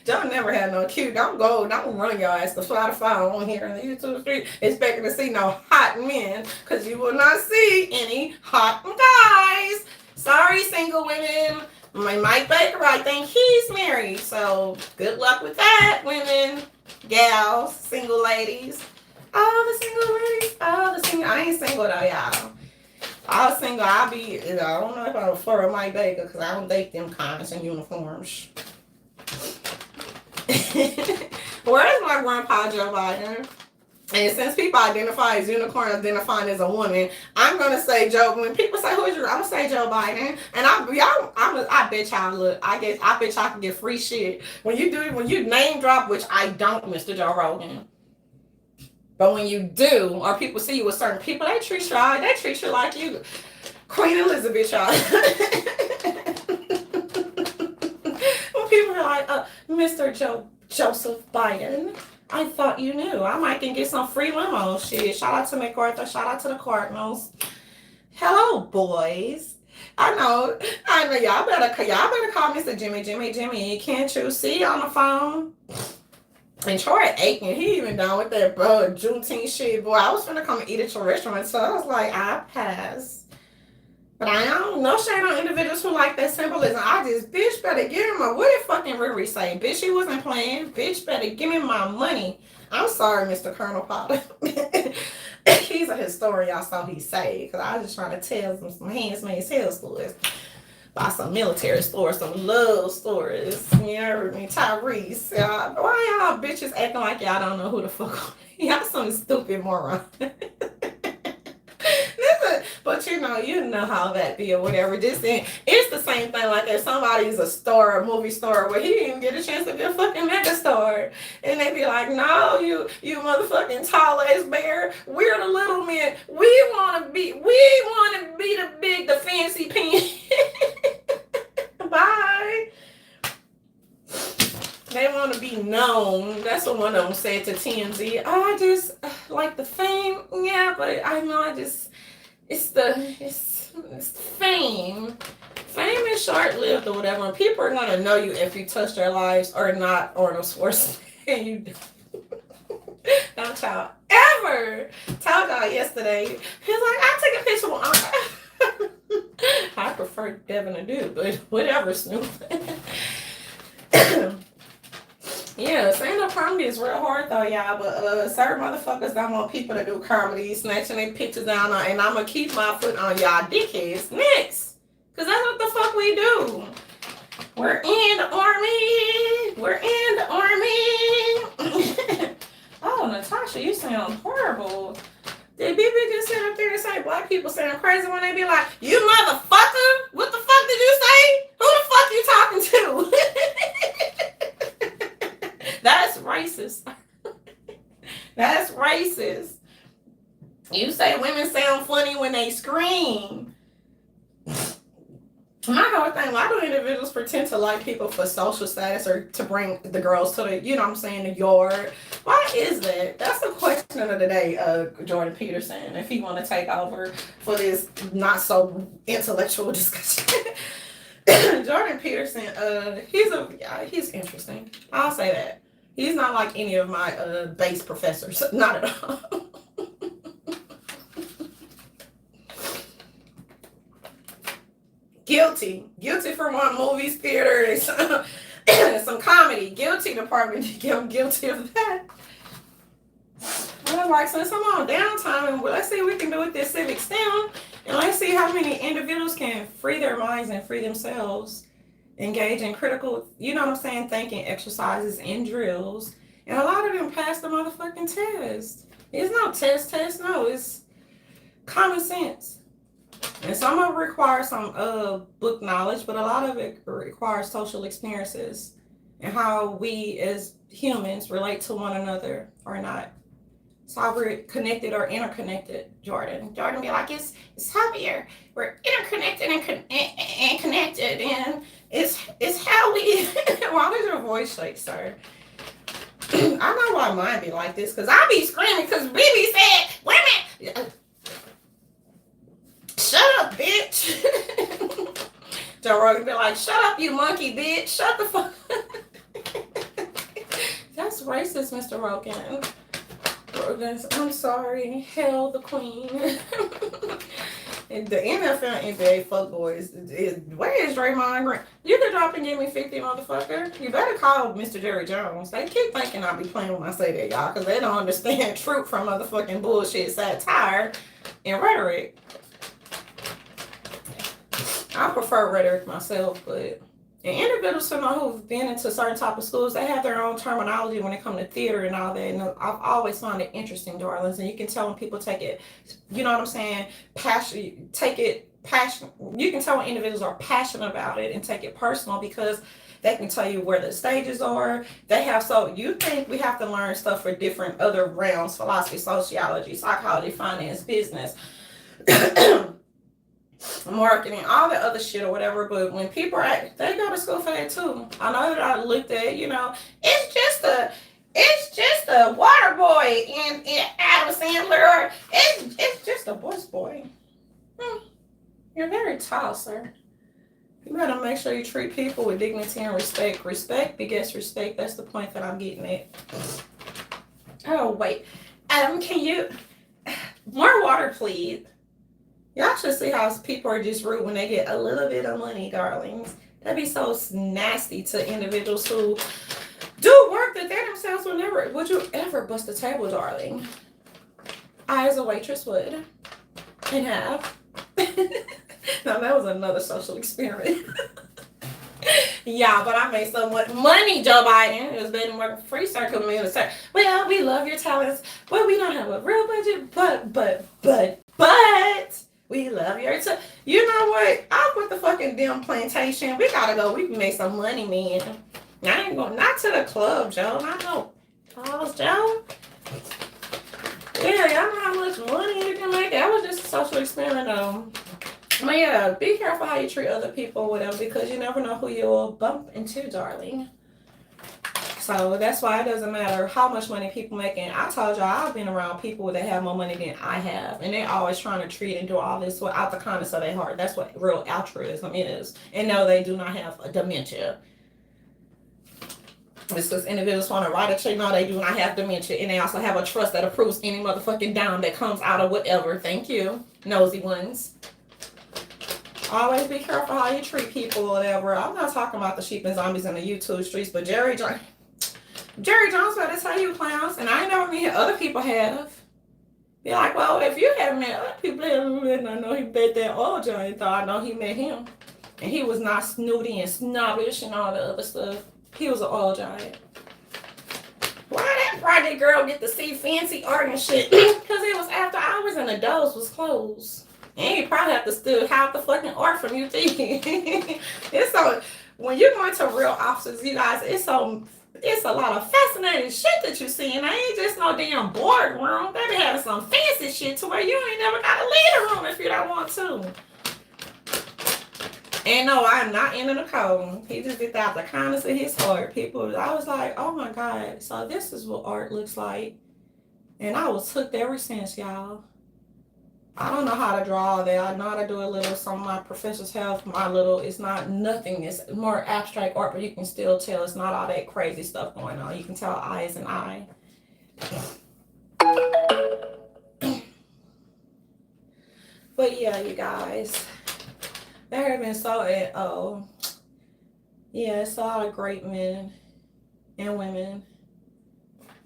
Joe never had no cute. Don't run your ass to Spotify on here in the YouTube street expecting to see no hot men, because you will not see any hot guys. Sorry, single women. Mike Baker, I think he's married. So good luck with that, women, gals, single ladies. All the single ladies. All the single. I ain't single though, y'all. I was single. I'll be. I don't know if I would flirt with Mike Baker because I don't date them kinds in uniforms. Where's my grandpa Joe Biden? And since people identify as unicorn, identifying as a woman, I'm gonna say Joe. When people say who's your, I'm gonna say Joe Biden. And I bet y'all look. I bet y'all can get free shit when you name drop, which I don't, Mr. Joe Rogan. But when you do, or people see you with certain people, they treat you like you, Queen Elizabeth, y'all. When people are like, Mr. Joseph Biden, I thought you knew. I might can get some free limo. Shit. Shout out to MacArthur. Shout out to the Cardinals. Hello, boys. I know. Y'all better call Mr. Jimmy. Can't you see on the phone? And Troy Aiken, he even done with that Juneteenth shit. Boy, I was finna come and eat at your restaurant, so I was like, I pass. But I don't no shade on individuals who like that symbolism. Bitch better give him what did fucking Riri say? Bitch, he wasn't playing. Bitch better give me my money. I'm sorry, Mr. Colonel Potter. He's a historian, I saw he say. Because I was just trying to tell some hands-made sales stories. About some military stories, some love stories. You heard me, Tyrese. Why y'all bitches acting like y'all don't know who the fuck? Y'all some stupid moron. But you know how that be or whatever. It's the same thing like if somebody's a star, a movie star, where he didn't get a chance to be a fucking mega star. And they be like, no, you motherfucking tall ass bear. We're the little men. We wanna be the fancy pants. Bye. They want to be known. That's what one of them said to TMZ. Oh, I just like the fame. Yeah, but I know it's fame. Fame is short-lived or whatever. And people are going to know you if you touch their lives or not, Arnold Schwarzenegger. You don't y'all ever told y'all yesterday. He was like, I take a picture with I prefer Devin to do, but whatever, Snoop. Yeah, stand-up comedy is real hard though, y'all. But certain motherfuckers don't want people to do comedy, snatching their pictures down, and I'm gonna keep my foot on y'all dickheads next, cause that's what the fuck we do. We're in the army. We're in the army. Oh, Natasha, you sound horrible. Did BB just sit up there and say black people sound crazy when they be like, you motherfucker? What the fuck did you say? Who the fuck you talking to? That's racist. That's racist. You say women sound funny when they scream. My whole thing, why do individuals pretend to like people for social status or to bring the girls to the, the yard? Why is that? That's the question of the day, Jordan Peterson, if he want to take over for this not so intellectual discussion. Jordan Peterson, he's interesting. I'll say that. He's not like any of my base professors. Not at all. Guilty for one movies, theater, and some comedy. Guilty department. I'm guilty of that. I'm like, since I'm on downtime, let's see if we can do it this civic STEM, and let's see how many individuals can free their minds and free themselves, engage in critical, thinking exercises and drills, and a lot of them pass the motherfucking test. It's no test, no, it's common sense. And some of it requires some book knowledge, but a lot of it requires social experiences and how we as humans relate to one another or not. It's how we're connected or interconnected, Jordan. Jordan be like, it's heavier. We're interconnected and connected, and it's how we. Why does your voice shake, sir? I know why mine be like this, because I be screaming because Bibi said, women. Shut up, bitch. Joe Rogan be like, shut up, you monkey, bitch. Shut the fuck up. That's racist, Mr. Rogan. I'm sorry. Hail the queen. the NFL and NBA fuckboys where is Draymond Green? You could drop and give me 50, motherfucker. You better call Mr. Jerry Jones. They keep thinking I be playing when I say that, y'all, because they don't understand truth from motherfucking bullshit, satire, and rhetoric. I prefer rhetoric myself, but individuals who know who've been into certain type of schools, they have their own terminology when it comes to theater and all that. And I've always found it interesting, darlings. And you can tell when people take it, you know what I'm saying, passion, take it passion. You can tell when individuals are passionate about it and take it personal because they can tell you where the stages are. They have, so you think we have to learn stuff for different other realms, philosophy, sociology, psychology, finance, business. Marketing, all the other shit or whatever, but when people are, they go to school for that too. I know that I looked at, it's just a water boy in Adam Sandler, or it's just a voice boy. You're very tall, sir. You better make sure you treat people with dignity and respect. Respect begets respect. That's the point that I'm getting at. Oh wait, can you more water, please? Y'all should see how people are just rude when they get a little bit of money, darlings. That'd be so nasty to individuals who do work that they themselves will never. Would you ever bust a table, darling? I, as a waitress, would and have. Now that was another social experiment. Yeah, but I made so much money, Joe Biden. It was better than working for free circle community. Well, we love your talents. Well, we don't have a real budget, but. We love your You know what? I'll put the fucking damn plantation. We gotta go. We can make some money, man. I ain't going not to the club, Joe. I know. Pause, Joe. Yeah, y'all know how much money you can make. That was just a social experiment, though. But yeah, be careful how you treat other people or whatever, because you never know who you'll bump into, darling. So that's why it doesn't matter how much money people make. And I told y'all, I've been around people that have more money than I have. And they're always trying to treat and do all this without the kindness of their heart. That's what real altruism is. And no, they do not have a dementia. It's because individuals want to write a check. No, they do not have dementia. And they also have a trust that approves any motherfucking dime that comes out of whatever. Thank you, nosy ones. Always be careful how you treat people or whatever. I'm not talking about the sheep and zombies in the YouTube streets, but Jerry Jones better tell you, clowns, and I ain't never met other people have. Be like, well, if you haven't met other people, I know he bet that old giant thought I know he met him. And he was not snooty and snobbish and all the other stuff. He was an oil giant. Why that Friday girl get to see fancy art and shit? Because it was after hours and the doors was closed. And you probably have to still have the fucking art from you thinking. It's so, when you're going to real offices, you guys, it's a lot of fascinating shit that you see, and I ain't just no damn boardroom. They be having some fancy shit to where you ain't never gotta leave the room if you don't want to. And no, I'm not into the code. He just did that out the kindness of his heart. People, I was like, oh my God, so this is what art looks like. And I was hooked ever since, y'all. I don't know how to draw all that. I know how to do a little. Some of my professors have it's not nothing. It's more abstract art, but you can still tell it's not all that crazy stuff going on. You can tell eye is an eye. But yeah, you guys, there have been it's a lot of great men and women.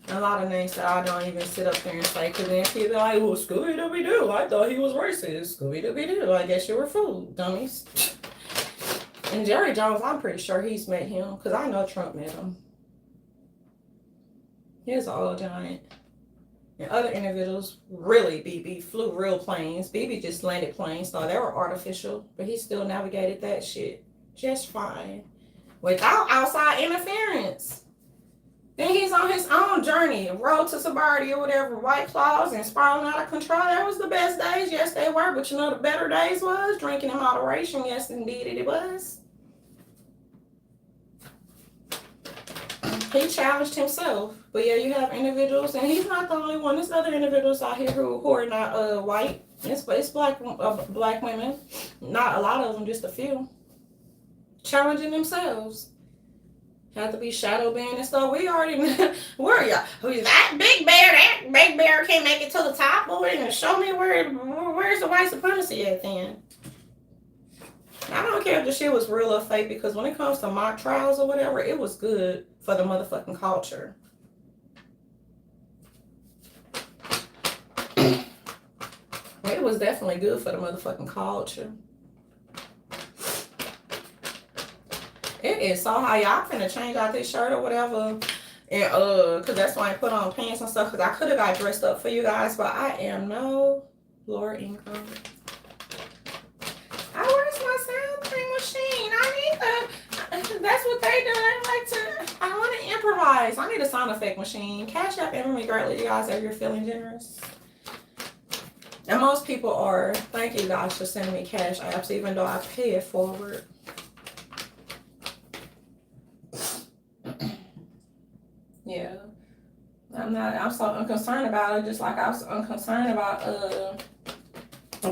A lot of names that I don't even sit up there and say, because then people are like, well, Scooby-Dooby-Doo, I thought he was racist. Scooby-Dooby-Doo, I guess you were fooled, dummies. And Jerry Jones, I'm pretty sure he's met him, because I know Trump met him. He's an old giant. And other individuals, really, BB, flew real planes. BB just landed planes, so they were artificial, but he still navigated that shit just fine. Without outside interference. Then he's on his own journey, road to sobriety or whatever, White Claws and spiraling out of control. That was the best days. Yes, they were. But you know the better days was drinking in moderation. Yes, indeed it was. He challenged himself. But yeah, you have individuals, and he's not the only one. There's other individuals out here who are not white. It's black women. Not a lot of them, just a few. Challenging themselves. Have to be shadow banned and stuff. We already know. Where y'all? Who's that big bear? That big bear can't make it to the top, boy. And show me where's the white supremacy at then. I don't care if the shit was real or fake, because when it comes to mock trials or whatever, it was good for the motherfucking culture. It was definitely good for the motherfucking culture. It is so hot. Y'all finna change out this shirt or whatever. And cause that's why I put on pants and stuff. Cause I could have got dressed up for you guys, but I am no Laura Ingram. Where's my sound machine? That's what they do. I want to improvise. I need a sound effect machine. Cash App me greatly, you guys, if you're feeling generous. And most people are. Thank you guys for sending me cash apps, even though I pay it forward. Yeah. I'm so unconcerned about it, just like I was unconcerned about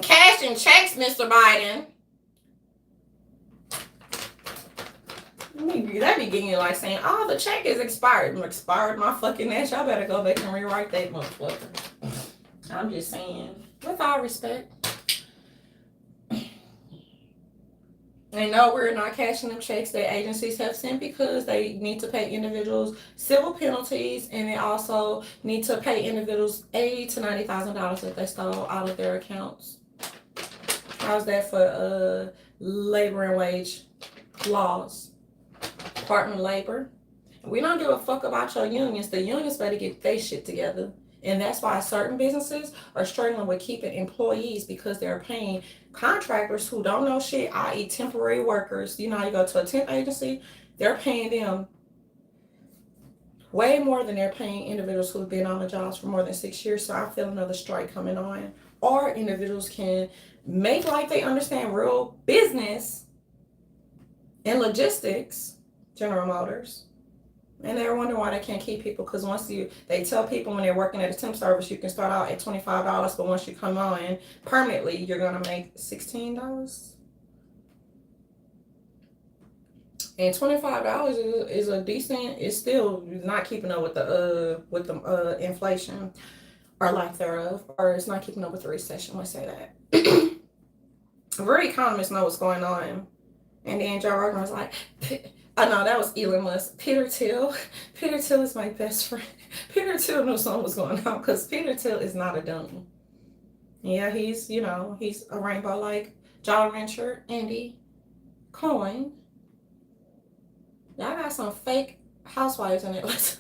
cashing checks, Mr. Biden. That be getting like saying, oh, the check is expired. Expired my fucking ass. Y'all better go back and rewrite that motherfucker. I'm just saying, with all respect. And no, we're not cashing them checks that agencies have sent, because they need to pay individuals civil penalties, and they also need to pay individuals $80,000 to $90,000 if they stole out of their accounts. How's that for labor and wage laws? Department of Labor. We don't give a fuck about your unions. The unions better get their shit together. And that's why certain businesses are struggling with keeping employees, because they're paying contractors who don't know shit, i.e. temporary workers. You know, you go to a temp agency, they're paying them way more than they're paying individuals who've been on the jobs for more than 6 years. So I feel another strike coming on. Or individuals can make like they understand real business and logistics, General Motors. And they're wondering why they can't keep people, because once they tell people when they're working at a temp service, you can start out at $25, but once you come on permanently, you're gonna make $16. And $25 is a decent. It's still not keeping up with the inflation or lack thereof, or it's not keeping up with the recession. Let's say that. Real economists know what's going on. And then Joe Rogan was like, oh no, that was Elon Musk. Peter Thiel is my best friend. Peter Thiel knew something was going on, because Peter Thiel is not a dummy. Yeah, he's a rainbow like Jolly Rancher, Andy, Coin. Y'all got some fake housewives in it.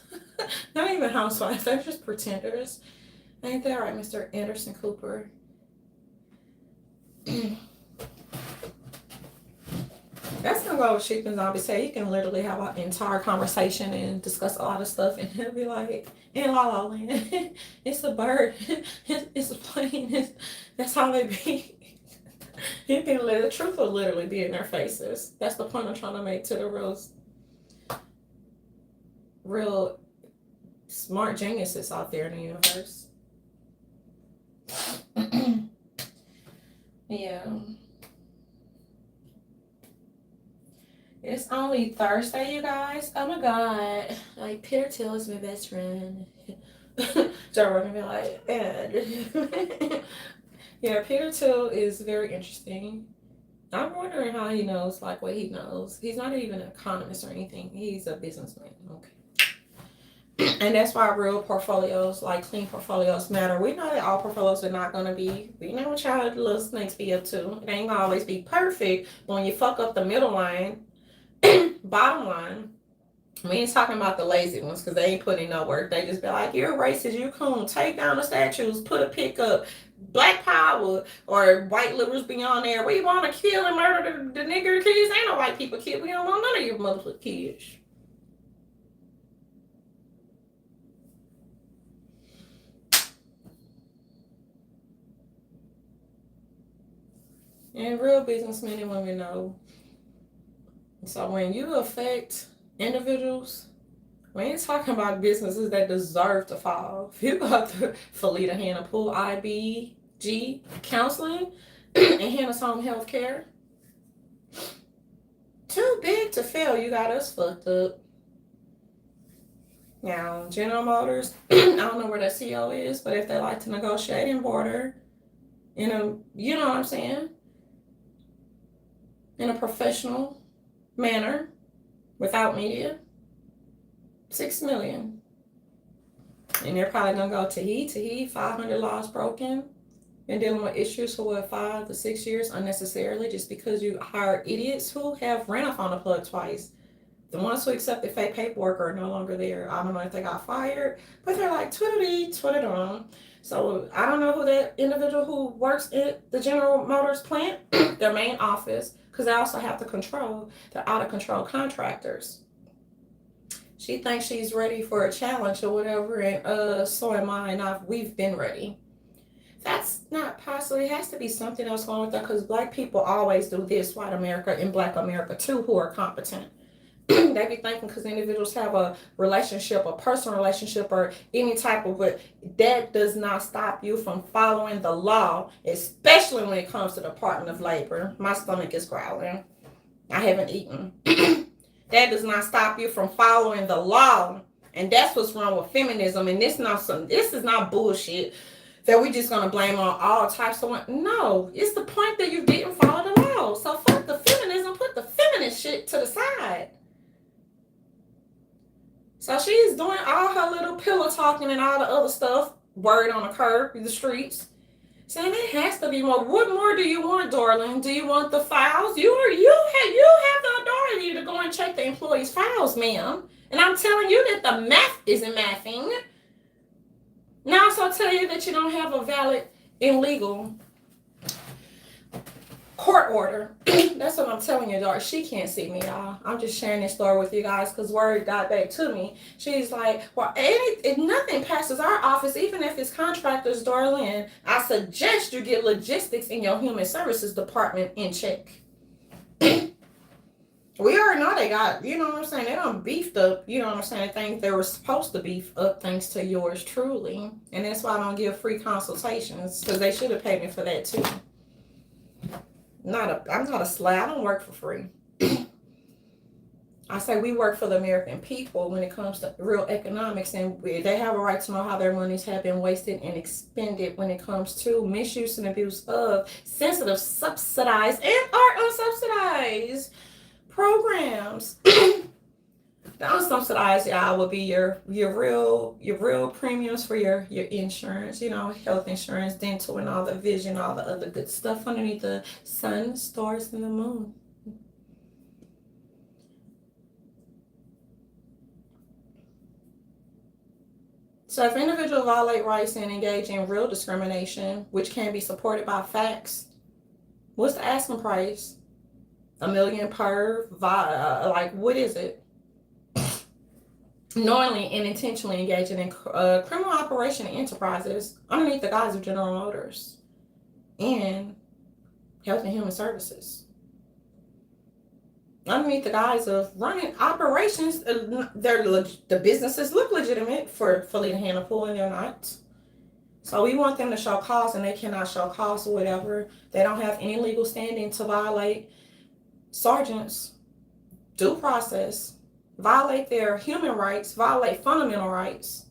Not even housewives, they're just pretenders. Ain't that right, Mr. Anderson Cooper? That's gonna go with Sheep and Zombie. Say you can literally have an entire conversation and discuss a lot of stuff, and he'll be like, in La La Land, it's a bird, it's a plane, that's how they be. You can the truth will literally be in their faces. That's the point I'm trying to make to the real smart geniuses out there in the universe. Yeah. It's only Thursday, you guys. Oh my god. Like, Peter Thiel is my best friend. Joe Rogan be like, yeah, Peter Thiel is very interesting. I'm wondering how he knows like what he knows. He's not even an economist or anything. He's a businessman. Okay. And that's why real portfolios, like clean portfolios, matter. We know that all portfolios are not going to be, we know what y'all little snakes be up to. It ain't gonna always be perfect. But when you fuck up the middle line, bottom line, we ain't talking about the lazy ones, because they ain't putting no work. They just be like, you're racist, you coon, take down the statues, put a pick up, black power, or white liberals be on there. We want to kill and murder the nigger kids. Ain't no white people kids. We don't want none of your motherfucking kids. And real businessmen and women know. So when you affect individuals, we ain't talking about businesses that deserve to fall. If you go through Felita Hannah Pool, IBG counseling, and Hannah's Home Health Care, too big to fail. You got us fucked up. Now, General Motors, I don't know where their CEO is, but if they like to negotiate and border in a, you know what I'm saying, in a professional manner without media, 6 million. And they're probably gonna go to he, 500 laws broken, and dealing with issues for what, 5 to 6 years unnecessarily just because you hire idiots who have ran off on the plug twice. The ones who accepted fake paperwork are no longer there. I don't know if they got fired, but they're like twiddly, twiddle on. So I don't know who that individual who works at the General Motors plant, their main office, because they also have to control the out of control contractors. She thinks she's ready for a challenge or whatever, and so am I, and we've been ready. That's not possible. It has to be something else going with that, because black people always do this, white America and black America too, who are competent. They be thinking because individuals have a relationship, a personal relationship, or any type of, but that does not stop you from following the law, especially when it comes to the Department of Labor. My stomach is growling. I haven't eaten. That does not stop you from following the law. And that's what's wrong with feminism. And this is not bullshit that we just gonna blame on all types of women. No, it's the point that you didn't follow the law. So fuck the feminism, put the feminist shit to the side. So she's doing all her little pillow talking and all the other stuff, word on the curb in the streets, saying it has to be more. What more do you want, darling? Do you want the files? You have the authority to go and check the employees' files, ma'am. And I'm telling you that the math isn't mathing. And I also tell you that you don't have a valid and legal court order. That's what I'm telling you, daughter. She can't see me, y'all. I'm just sharing this story with you guys because word got back to me. She's like, well, if nothing passes our office, even if it's contractors, darling, I suggest you get logistics in your human services department in check. We already know they got, you know what I'm saying, they done beefed up, you know what I'm saying, things they were supposed to beef up thanks to yours truly. And that's why I don't give free consultations, because they should have paid me for that too. I'm not a slave. I don't work for free. I say we work for the American people when it comes to real economics, and they have a right to know how their monies have been wasted and expended when it comes to misuse and abuse of sensitive, subsidized, and or unsubsidized programs. The unsubsidized, y'all, will be your real premiums for your insurance, health insurance, dental, and all the vision, all the other good stuff underneath the sun, stars, and the moon. So if individuals violate rights and engage in real discrimination, which can be supported by facts, what's the asking price? $1 million per, what is it? Knowingly and intentionally engaging in criminal operation enterprises underneath the guise of General Motors and Health and Human Services. Underneath the guise of running operations, the businesses look legitimate for Lita Hannah Poole, and they're not. So we want them to show cause, and they cannot show cause or whatever. They don't have any legal standing to violate sergeants' due process, violate their human rights, violate fundamental rights.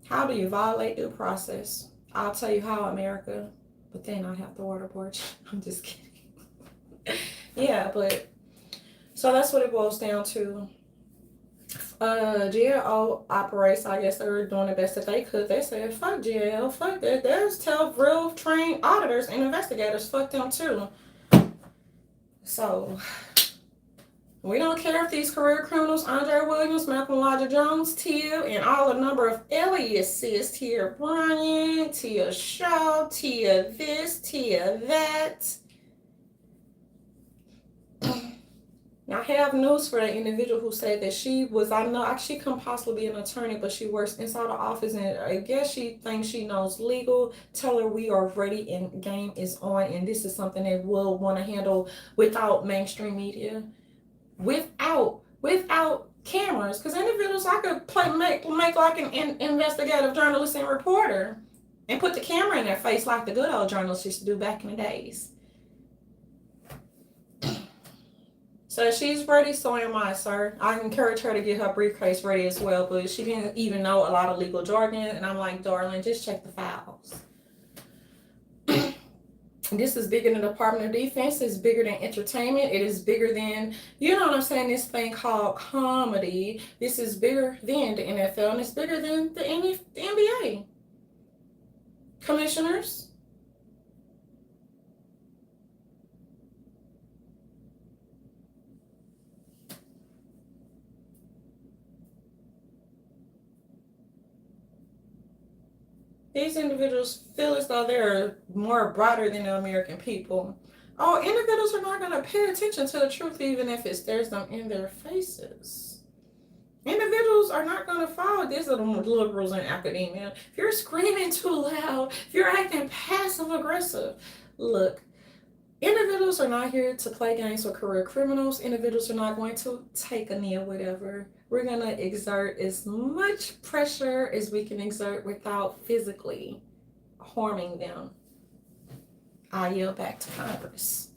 How do you violate due process? I'll tell you how, America, but then I have to waterboard you. I'm just kidding. Yeah, but so that's what it boils down to. GLO operates, I guess they were doing the best that they could. They said, fuck GL, fuck that. There's tell real trained auditors and investigators, fuck them too. So we don't care if these career criminals, Andre Williams, Malcolm Elijah Jones, Tia, and all a number of aliases, Tia Bryant, Tia Shaw, Tia this, Tia that. I have news for that individual who said that she couldn't possibly be an attorney, but she works inside the office, and I guess she thinks she knows legal. Tell her we are ready and game is on, and this is something that we'll want to handle without mainstream media, without cameras, because individuals, I could make like an investigative journalist and reporter and put the camera in their face like the good old journalists used to do back in the days. So she's ready, so am I, sir. I encourage her to get her briefcase ready as well, but she didn't even know a lot of legal jargon. And I'm like, darling, just check the files. This is bigger than the Department of Defense. It's bigger than entertainment. It is bigger than, you know what I'm saying, this thing called comedy. This is bigger than the NFL, and it's bigger than the NBA. Commissioners. These individuals feel as though they're more broader than the American people. Oh, individuals are not going to pay attention to the truth even if it stares them in their faces. Individuals are not going to follow these little liberals in academia. If you're screaming too loud, if you're acting passive aggressive, look, individuals are not here to play games with career criminals. Individuals are not going to take a knee or whatever. We're going to exert as much pressure as we can exert without physically harming them. I yield back to Congress.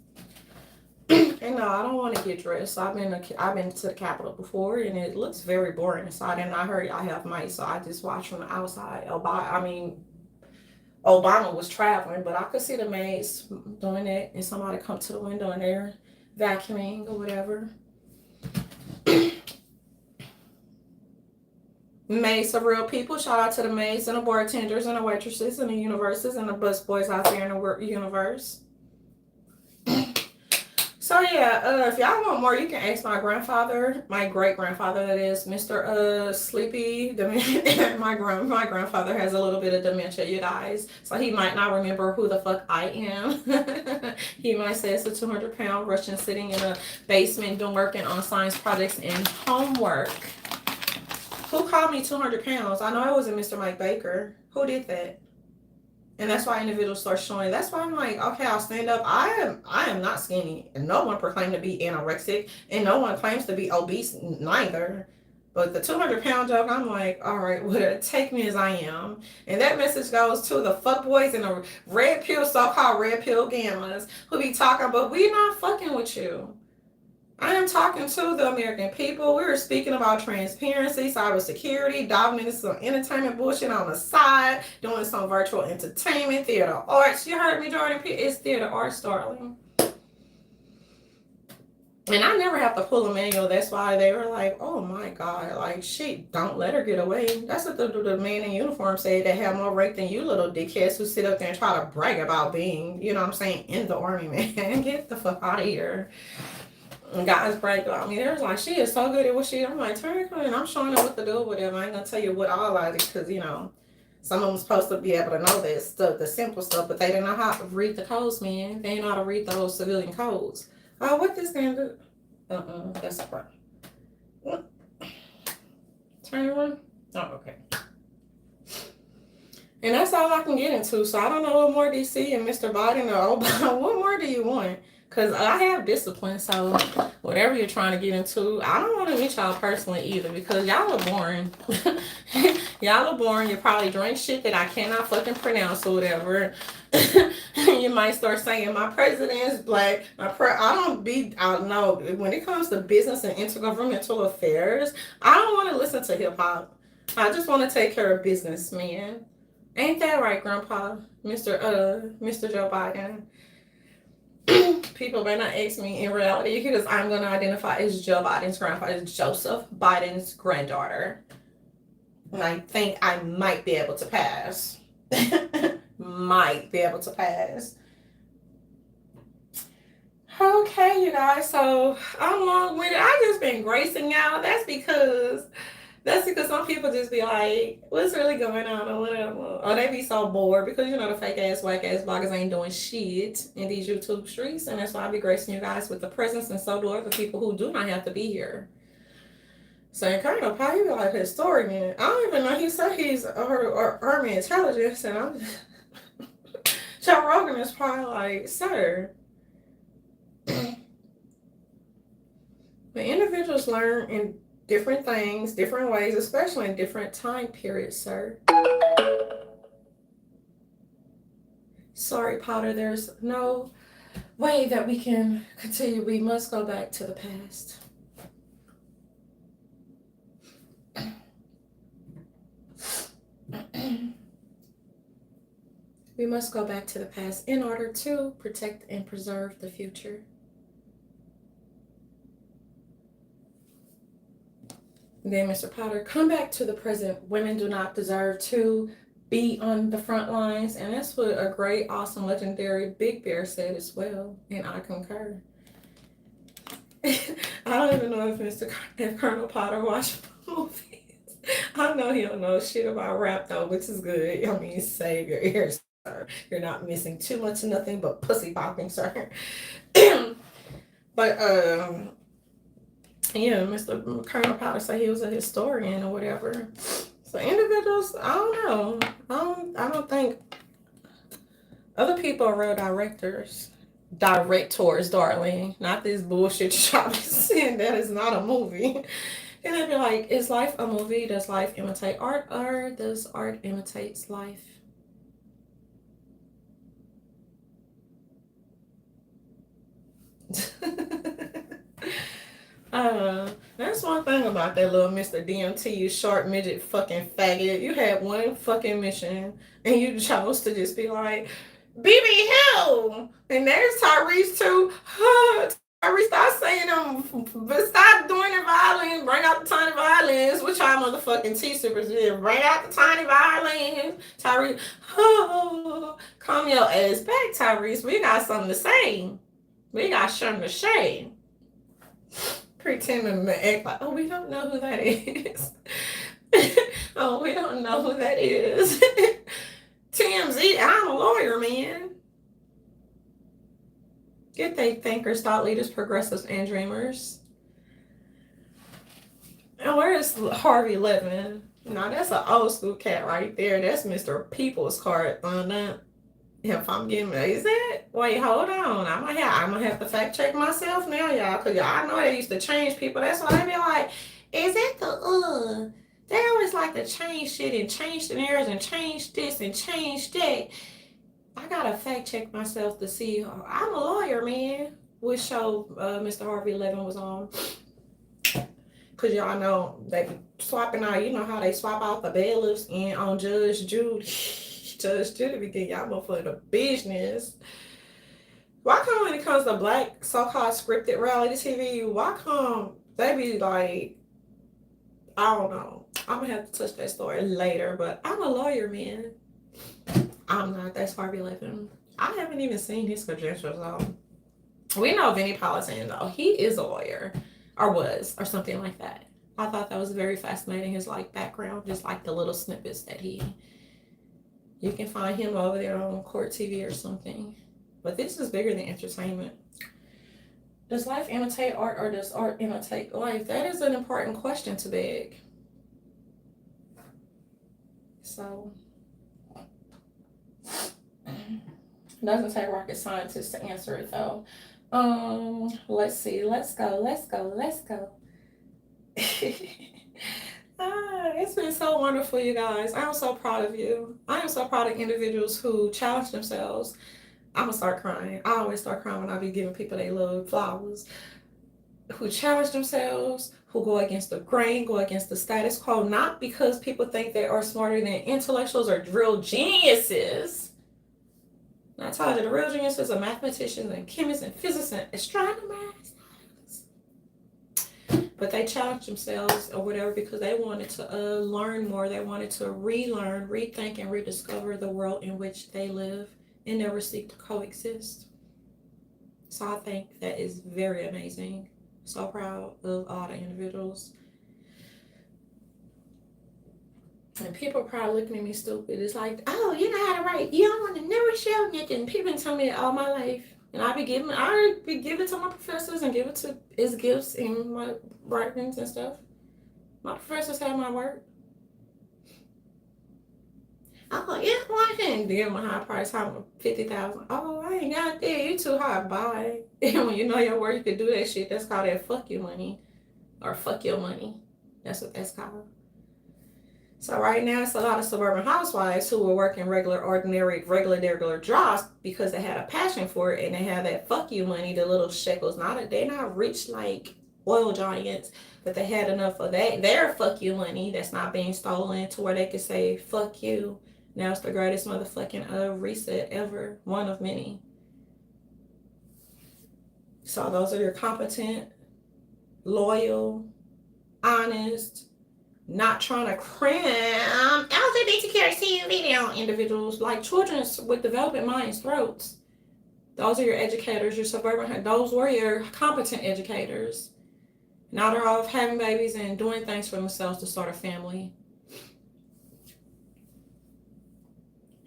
And no, I don't want to get dressed. I've been to the Capitol before, and it looks very boring inside. And I heard I have mice, so I just watch from the outside. Obama was traveling, but I could see the maids doing that, and somebody come to the window and they're vacuuming or whatever. Maids are real people. Shout out to the maids and the bartenders and the waitresses and the universes and the busboys out there in the universe. So yeah, if y'all want more, you can ask my grandfather, my great grandfather, that is Mr. Sleepy. My grandfather has a little bit of dementia, you guys, so he might not remember who the fuck I am. He might say it's a 200-pound Russian sitting in a basement doing working on science projects and homework. Who called me 200 pounds? I know it wasn't Mr. Mike Baker. Who did that? And that's why individuals start showing. That's why I'm like, okay, I'll stand up. I am not skinny. And no one proclaimed to be anorexic. And no one claims to be obese neither. But the 200-pound joke, I'm like, all right, well, take me as I am. And that message goes to the fuckboys and the red pill, so-called red pill gammas who be talking, but we not fucking with you. I am talking to the American people. We were speaking about transparency, cybersecurity, diving into some entertainment bullshit on the side, doing some virtual entertainment, theater arts. You heard me, Jordan? It's theater arts, darling. And I never have to pull a manual. That's why they were like, oh my God, like, shit, don't let her get away. That's what the man in uniform said, that have more rank than you little dickheads who sit up there and try to brag about being, you know what I'm saying, in the army, man. Get the fuck out of here. And guys brag about me. They was like, she is so good at what she. I'm like, turn her in. I'm showing her what to do with them. I ain't gonna tell you what all I did, because you know, some of them supposed to be able to know this stuff, the simple stuff, but they didn't know how to read the codes, man. They didn't know how to read those civilian codes. Oh, what this gonna do? That's a problem. Turn it on. Oh, okay. And that's all I can get into. So I don't know what more DC and Mr. Biden or Obama. What more do you want? Because I have discipline, so whatever you're trying to get into, I don't want to meet y'all personally either, because y'all are boring. Y'all are boring. You probably drink shit that I cannot fucking pronounce or whatever. You might start saying, my president is black. I don't know. When it comes to business and intergovernmental affairs, I don't want to listen to hip-hop. I just want to take care of business, man. Ain't that right, Grandpa? Mr. Joe Biden? People may not ask me in reality, because I'm going to identify as Joe Biden's grandfather, Joseph Biden's granddaughter. And I think I might be able to pass. Might be able to pass. Okay, you guys, so I'm long-winded. I just been gracing y'all. That's because some people just be like, what's really going on or whatever. Or they be so bored because, you know, the fake-ass, whack-ass bloggers ain't doing shit in these YouTube streets. And that's why I be gracing you guys with the presence, and so do other people who do not have to be here. So in kind of probably be like historian. I don't even know. He said he's Army intelligence, and I'm just... Joe Rogan is probably like, sir. The individuals learn in different things, different ways, especially in different time periods, sir. Sorry, Potter, there's no way that we can continue, we must go back to the past. We must go back to the past in order to protect and preserve the future. Then Mr. Potter, come back to the present. Women do not deserve to be on the front lines. And that's what a great, awesome, legendary Big Bear said as well. And I concur. I don't even know if Colonel Potter watched movies. I know he don't know shit about rap though, which is good. I mean, save your ears, sir. You're not missing too much of nothing but pussy popping, sir. But yeah, Mr. Colonel Potter said he was a historian or whatever. So individuals, I don't know. I don't think other people are real directors. Directors, darling. Not this bullshit you try to send. That is not a movie. And they'd be like, is life a movie? Does life imitate art? Or does art imitate life? That's one thing about that little Mr. DMT, you short midget fucking faggot. You had one fucking mission and you chose to just be like, BB Hill! And there's Tyrese too. Tyrese, stop saying them, but stop doing the violins. Bring out the tiny violins. Which y'all motherfucking T-Supers did. Bring out the tiny violins. Tyrese, calm your ass back, Tyrese. We got something to say. We got something to say. Pretending to act like, oh, we don't know who that is. Oh, we don't know who that is. TMZ, I'm a lawyer, man. Get they thinkers, thought leaders, progressives, and dreamers. And where is Harvey Levin? No, that's an old school cat right there. That's Mr. People's card. If I'm getting, is that? Wait, hold on. I'm gonna have to fact check myself now, y'all, cause y'all know they used to change people. That's why they be like, is it the They always like to change shit and change scenarios and change this and change that. I gotta fact check myself to see. I'm a lawyer, man. Which show Mr. Harvey Levin was on? Cause y'all know they be swapping out. You know how they swap out the bailiffs and on Judge Judy. Judge Judy be getting y'all motherfucker the business. Why come when it comes to black so-called scripted reality TV, why come they be like, I don't know. I'm gonna have to touch that story later, but I'm a lawyer, man. I'm not. That's Harvey Levin. I haven't even seen his credentials though. We know Vinnie Politan though. He is a lawyer, or was, or something like that. I thought that was very fascinating. His like background, just like the little snippets that you can find him over there on Court TV or something. But this is bigger than entertainment. Does life imitate art or does art imitate life? That is an important question to beg. So, it doesn't take rocket scientists to answer it though. Let's see. Let's go. It's been so wonderful, you guys. I am so proud of you. I am so proud of individuals who challenge themselves. I'm gonna start crying. I always start crying when I be giving people they love flowers. Who challenge themselves, who go against the grain, go against the status quo, not because people think they are smarter than intellectuals or real geniuses. And I told you, the real geniuses are mathematicians and chemists and physicists and astronomers. But they challenged themselves or whatever because they wanted to learn more. They wanted to relearn, rethink, and rediscover the world in which they live and never seek to coexist. So I think that is very amazing. So proud of all the individuals. And people probably looking at me stupid. It's like, oh, you know how to write. You don't want to never show nothing. People been telling me all my life. And I be giving it to my professors and give it to as gifts in my writings and stuff. My professors have my work. Oh, yeah, well, I can't give them a high price, $50,000. Oh, I ain't got that. You too high. Bye. And when you know your work, you can do that shit. That's called that fuck you money. Or fuck your money. That's what that's called. So right now it's a lot of suburban housewives who were working regular jobs because they had a passion for it and they have that fuck you money, the little shekels. They're not rich like oil giants, but they had enough of their fuck you money that's not being stolen to where they could say fuck you. Now it's the greatest motherfucking reset ever, one of many. So those are your competent, loyal, honest, not trying to cram LGBTQ video individuals like children with developing minds throats. Those are your educators, your suburban. Those were your competent educators. Now they're off having babies and doing things for themselves to start a family.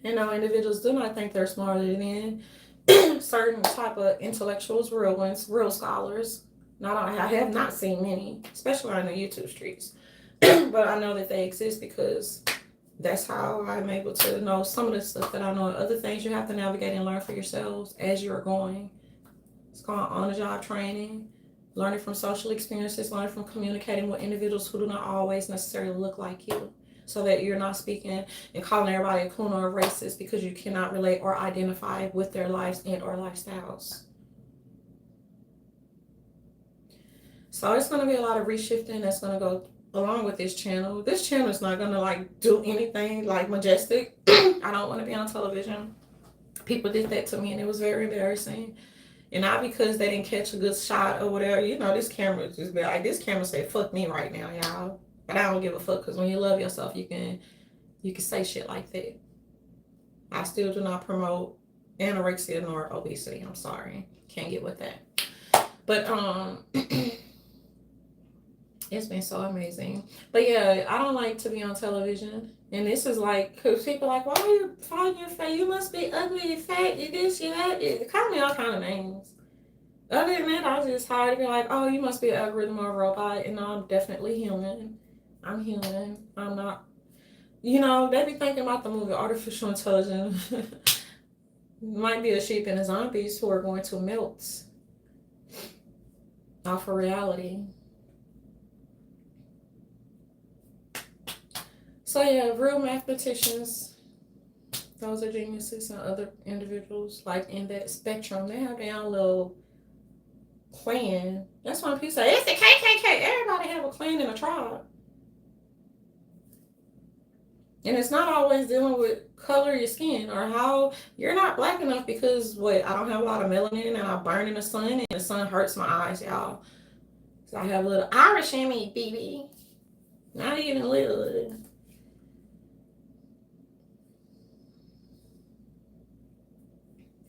And now individuals do not think they're smarter than certain type of intellectuals, real ones, real scholars. I have not seen many, especially on the YouTube streets. But I know that they exist because that's how I'm able to know some of the stuff that I know. Other things you have to navigate and learn for yourselves as you're going. It's called on-the-job training, learning from social experiences, learning from communicating with individuals who do not always necessarily look like you, so that you're not speaking and calling everybody a coon or a racist because you cannot relate or identify with their lives and or lifestyles. So it's going to be a lot of reshifting that's going to go along with this channel. This channel is not going to like do anything like majestic. I don't want to be on television. People did that to me and it was very embarrassing. And not because they didn't catch a good shot or whatever. You know, this camera just be like, this camera say fuck me right now, y'all. But I don't give a fuck because when you love yourself, you can say shit like that. I still do not promote anorexia nor obesity. I'm sorry. Can't get with that. But it's been so amazing. But yeah, I don't like to be on television. And this is like, because people are like, why are you falling your face? You must be ugly, fat, you this, you that. It call me all kind of names. Other than that, I was just tired of being like, oh, you must be an algorithm or a robot. And no, I'm definitely human. I'm human. I'm not, you know, they be thinking about the movie Artificial Intelligence. Might be a sheep and a zombies who are going to melt off of reality. So yeah, real mathematicians, those are geniuses, and other individuals like in that spectrum, they have their own little clan. That's why people say it's the KKK. Everybody have a clan and a tribe. And it's not always dealing with color of your skin or how you're not black enough because I don't have a lot of melanin and I burn in the sun and the sun hurts my eyes, y'all. So I have a little Irish in me, baby. Not even a little.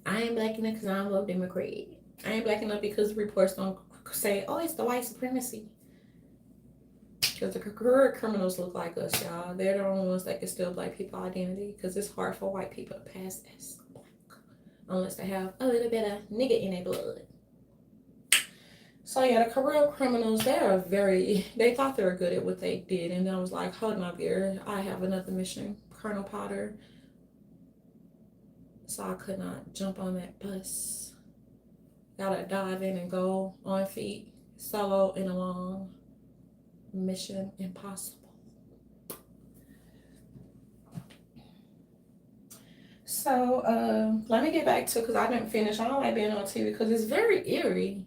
I ain't black enough because I'm a Democrat. I ain't black enough because the reports don't say, oh, it's the white supremacy. Because the career criminals look like us, y'all. They're the only ones that can steal black people identity because it's hard for white people to pass as black unless they have a little bit of nigga in their blood. So yeah, the career criminals, they thought they were good at what they did. And I was like, hold on, here, I have another mission, Colonel Potter. So I could not jump on that bus. Gotta dive in and go on feet, solo and alone. Mission impossible. So let me get back to, because I didn't finish. I don't like being on TV because it's very eerie.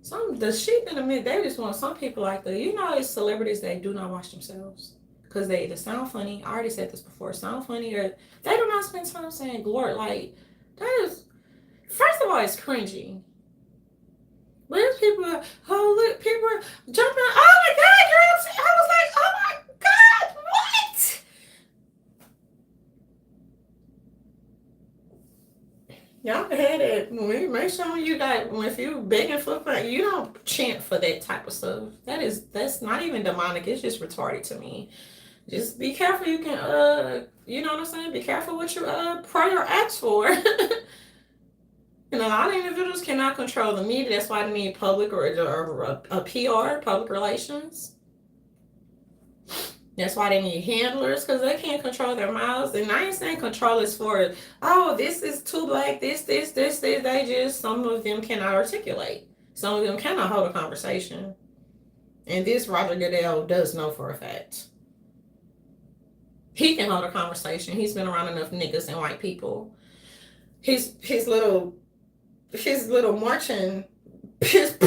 The sheep in the mid, they just want, some people like it's celebrities that do not watch themselves because they either sound funny. I already said this before, sound funny, or they do not spend time saying glory. Like, that is, first of all, it's cringy. But there's people, oh look, people are jumping, oh my God, girl, I was like, oh my God, what? Y'all had it. Make sure if you're begging for it, you don't chant for that type of stuff. That's not even demonic. It's just retarded to me. Just be careful. You can, you know what I'm saying? Be careful what you pray or ask for. And a lot of individuals cannot control the media. That's why they need public or a PR, public relations. That's why they need handlers, because they can't control their mouths. And I ain't saying control is for, oh, this is too black, this. They just, some of them cannot articulate. Some of them cannot hold a conversation. And this Roger Goodell does know for a fact. He can hold a conversation. He's been around enough niggas and white people. His little marching his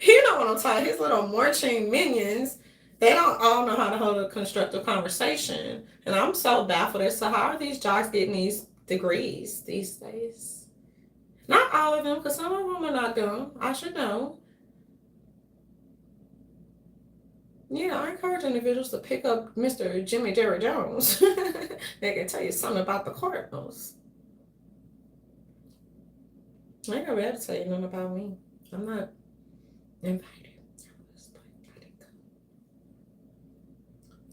you know what I'm talking. His little marching minions, they don't all know how to hold a constructive conversation. And I'm so baffled as to how are these jocks getting these degrees these days. Not all of them, because some of them are not dumb. I should know. Yeah, I encourage individuals to pick up Mr. Jimmy Jerry Jones. They can tell you something about the Cardinals. I ain't gonna be able to tell you nothing about me. I'm not invited.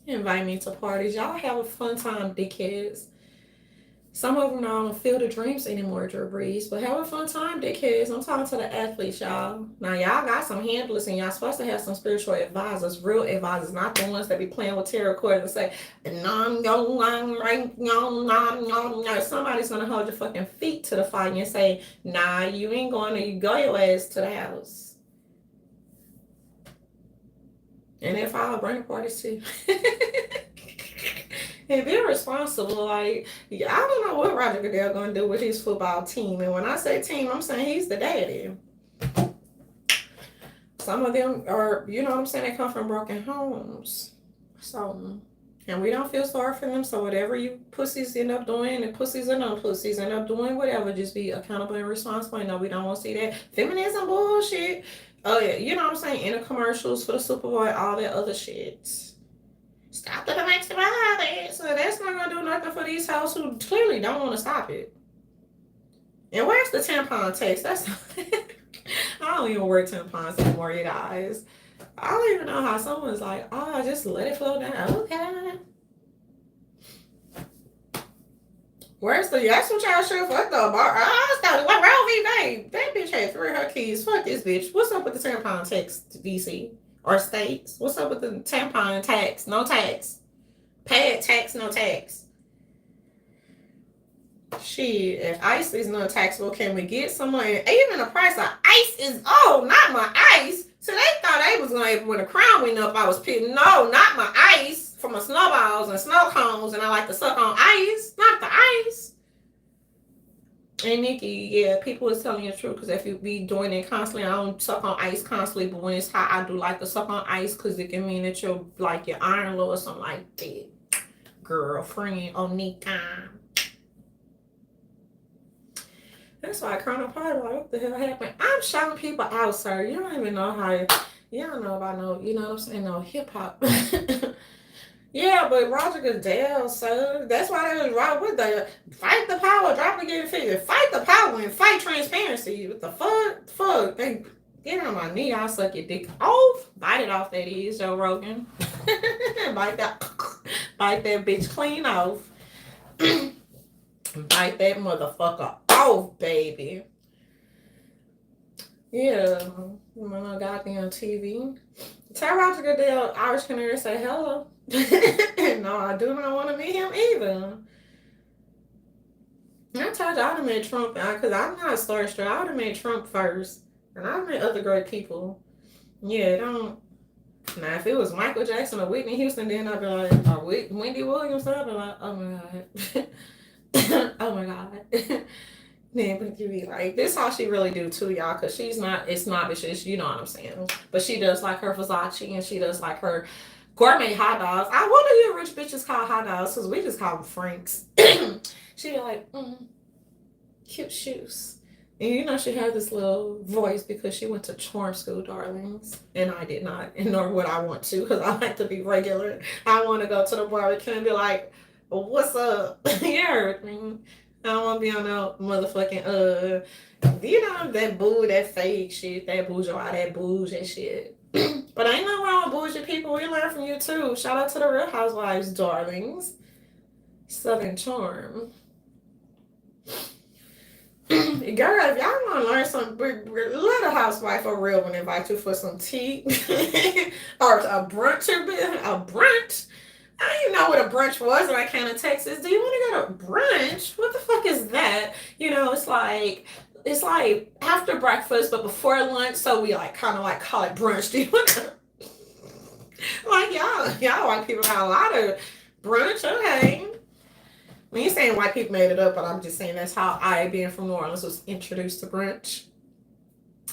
Invite me to parties. Y'all have a fun time, dickheads. Some of them don't feel the dreams anymore, Drew Brees, but have a fun time, dickheads. I'm talking to the athletes, y'all. Now, y'all got some handlers, and y'all supposed to have some spiritual advisors, real advisors, not the ones that be playing with tarot cards and say, somebody's going to hold your fucking feet to the fire and say, nah, you ain't going to, you go your ass to the house. And if I'll bring parties too. And be responsible. Like, I don't know what Roger Goodell gonna do with his football team. And when I say team, I'm saying he's the daddy. Some of them are, you know what I'm saying, they come from broken homes. So, and we don't feel sorry for them. So whatever you pussies end up doing, and pussies and non-pussies end up doing whatever, just be accountable and responsible. No, we don't want to see that feminism bullshit. Oh yeah, you know what I'm saying, in the commercials for the Super Bowl, all that other shit. Stop the domestic violence. So that's not gonna do nothing for these hoes who clearly don't want to stop it. And where's the tampon text? That's I don't even wear tampons anymore, you guys. I don't even know how someone's like, oh, just let it flow down. Okay. Where's the, that's what y'all should fuck the bar. I started like Roe v. Wade. That bitch had 3 of her keys. Fuck this bitch. What's up with the tampon text, DC? Or states? What's up with the tampon tax? No tax. Pad tax, no tax. Shit, if ice is not taxable, can we get someone? Even the price of ice is, oh, not my ice. So they thought they was going to, when the crown went up, I was pitting. No, not my ice. For my snowballs and snow cones, and I like to suck on ice, not the ice. And Nikki, yeah, people is telling you the truth, because if you be doing it constantly, I don't suck on ice constantly, but when it's hot, I do like to suck on ice, because it can mean that you're like your iron low or something like that. Girlfriend, Onika. That's why Colonel Party, like, what the hell happened? I'm shouting people out, sir. You don't even know how, you don't know about no, you know what I'm saying, no hip hop. Yeah, but Roger Goodell, sir, that's why they was right with the fight the power, drop the getting figure, fight the power and fight transparency. What the fuck? They get on my knee, I'll suck your dick off. Bite it off, that is, Joe Rogan. bite that bitch clean off. Bite that motherfucker off, baby. Yeah, I'm on goddamn TV. Tell Roger Goodell, Irish Canary, say hello. No, I do not want to meet him either. I told you I would have met Trump, because I'm not starstruck. I would have met Trump first, and I've met other great people. Yeah, don't. Now, if it was Michael Jackson or Whitney Houston, then I'd be like, or Wendy Williams, I'd be like, oh my God. Oh my God. Then but you be like, this how she really do too, y'all, because she's not, it's not, it's just, you know what I'm saying. But she does like her Versace, and she does like her gourmet hot dogs. I wonder you rich bitches call hot dogs, because we just call them Franks. She be like, cute shoes. And you know she had this little voice because she went to charm school, darlings. And I did not, and nor would I want to, because I like to be regular. I want to go to the barbecue and be like, what's up? You heard me. I don't want to be on no motherfucking, you know, that fake shit, that bourgeois, that bougie shit. But ain't nothing wrong with bougie people. We learn from you too. Shout out to the Real Housewives, darlings. Southern charm. Girl, if y'all want to learn something, let a housewife or real one invite you for some tea or a brunch. A brunch? I didn't know what a brunch was when I came to Texas. Do you want to go to brunch? What the fuck is that? You know, it's like after breakfast, but before lunch. So we like kind of like call it brunch. Do you want to? Like y'all white people got a lot of Brunch, okay. When you're saying white people made it up, but I'm just saying that's how I, being from New Orleans, was introduced to brunch.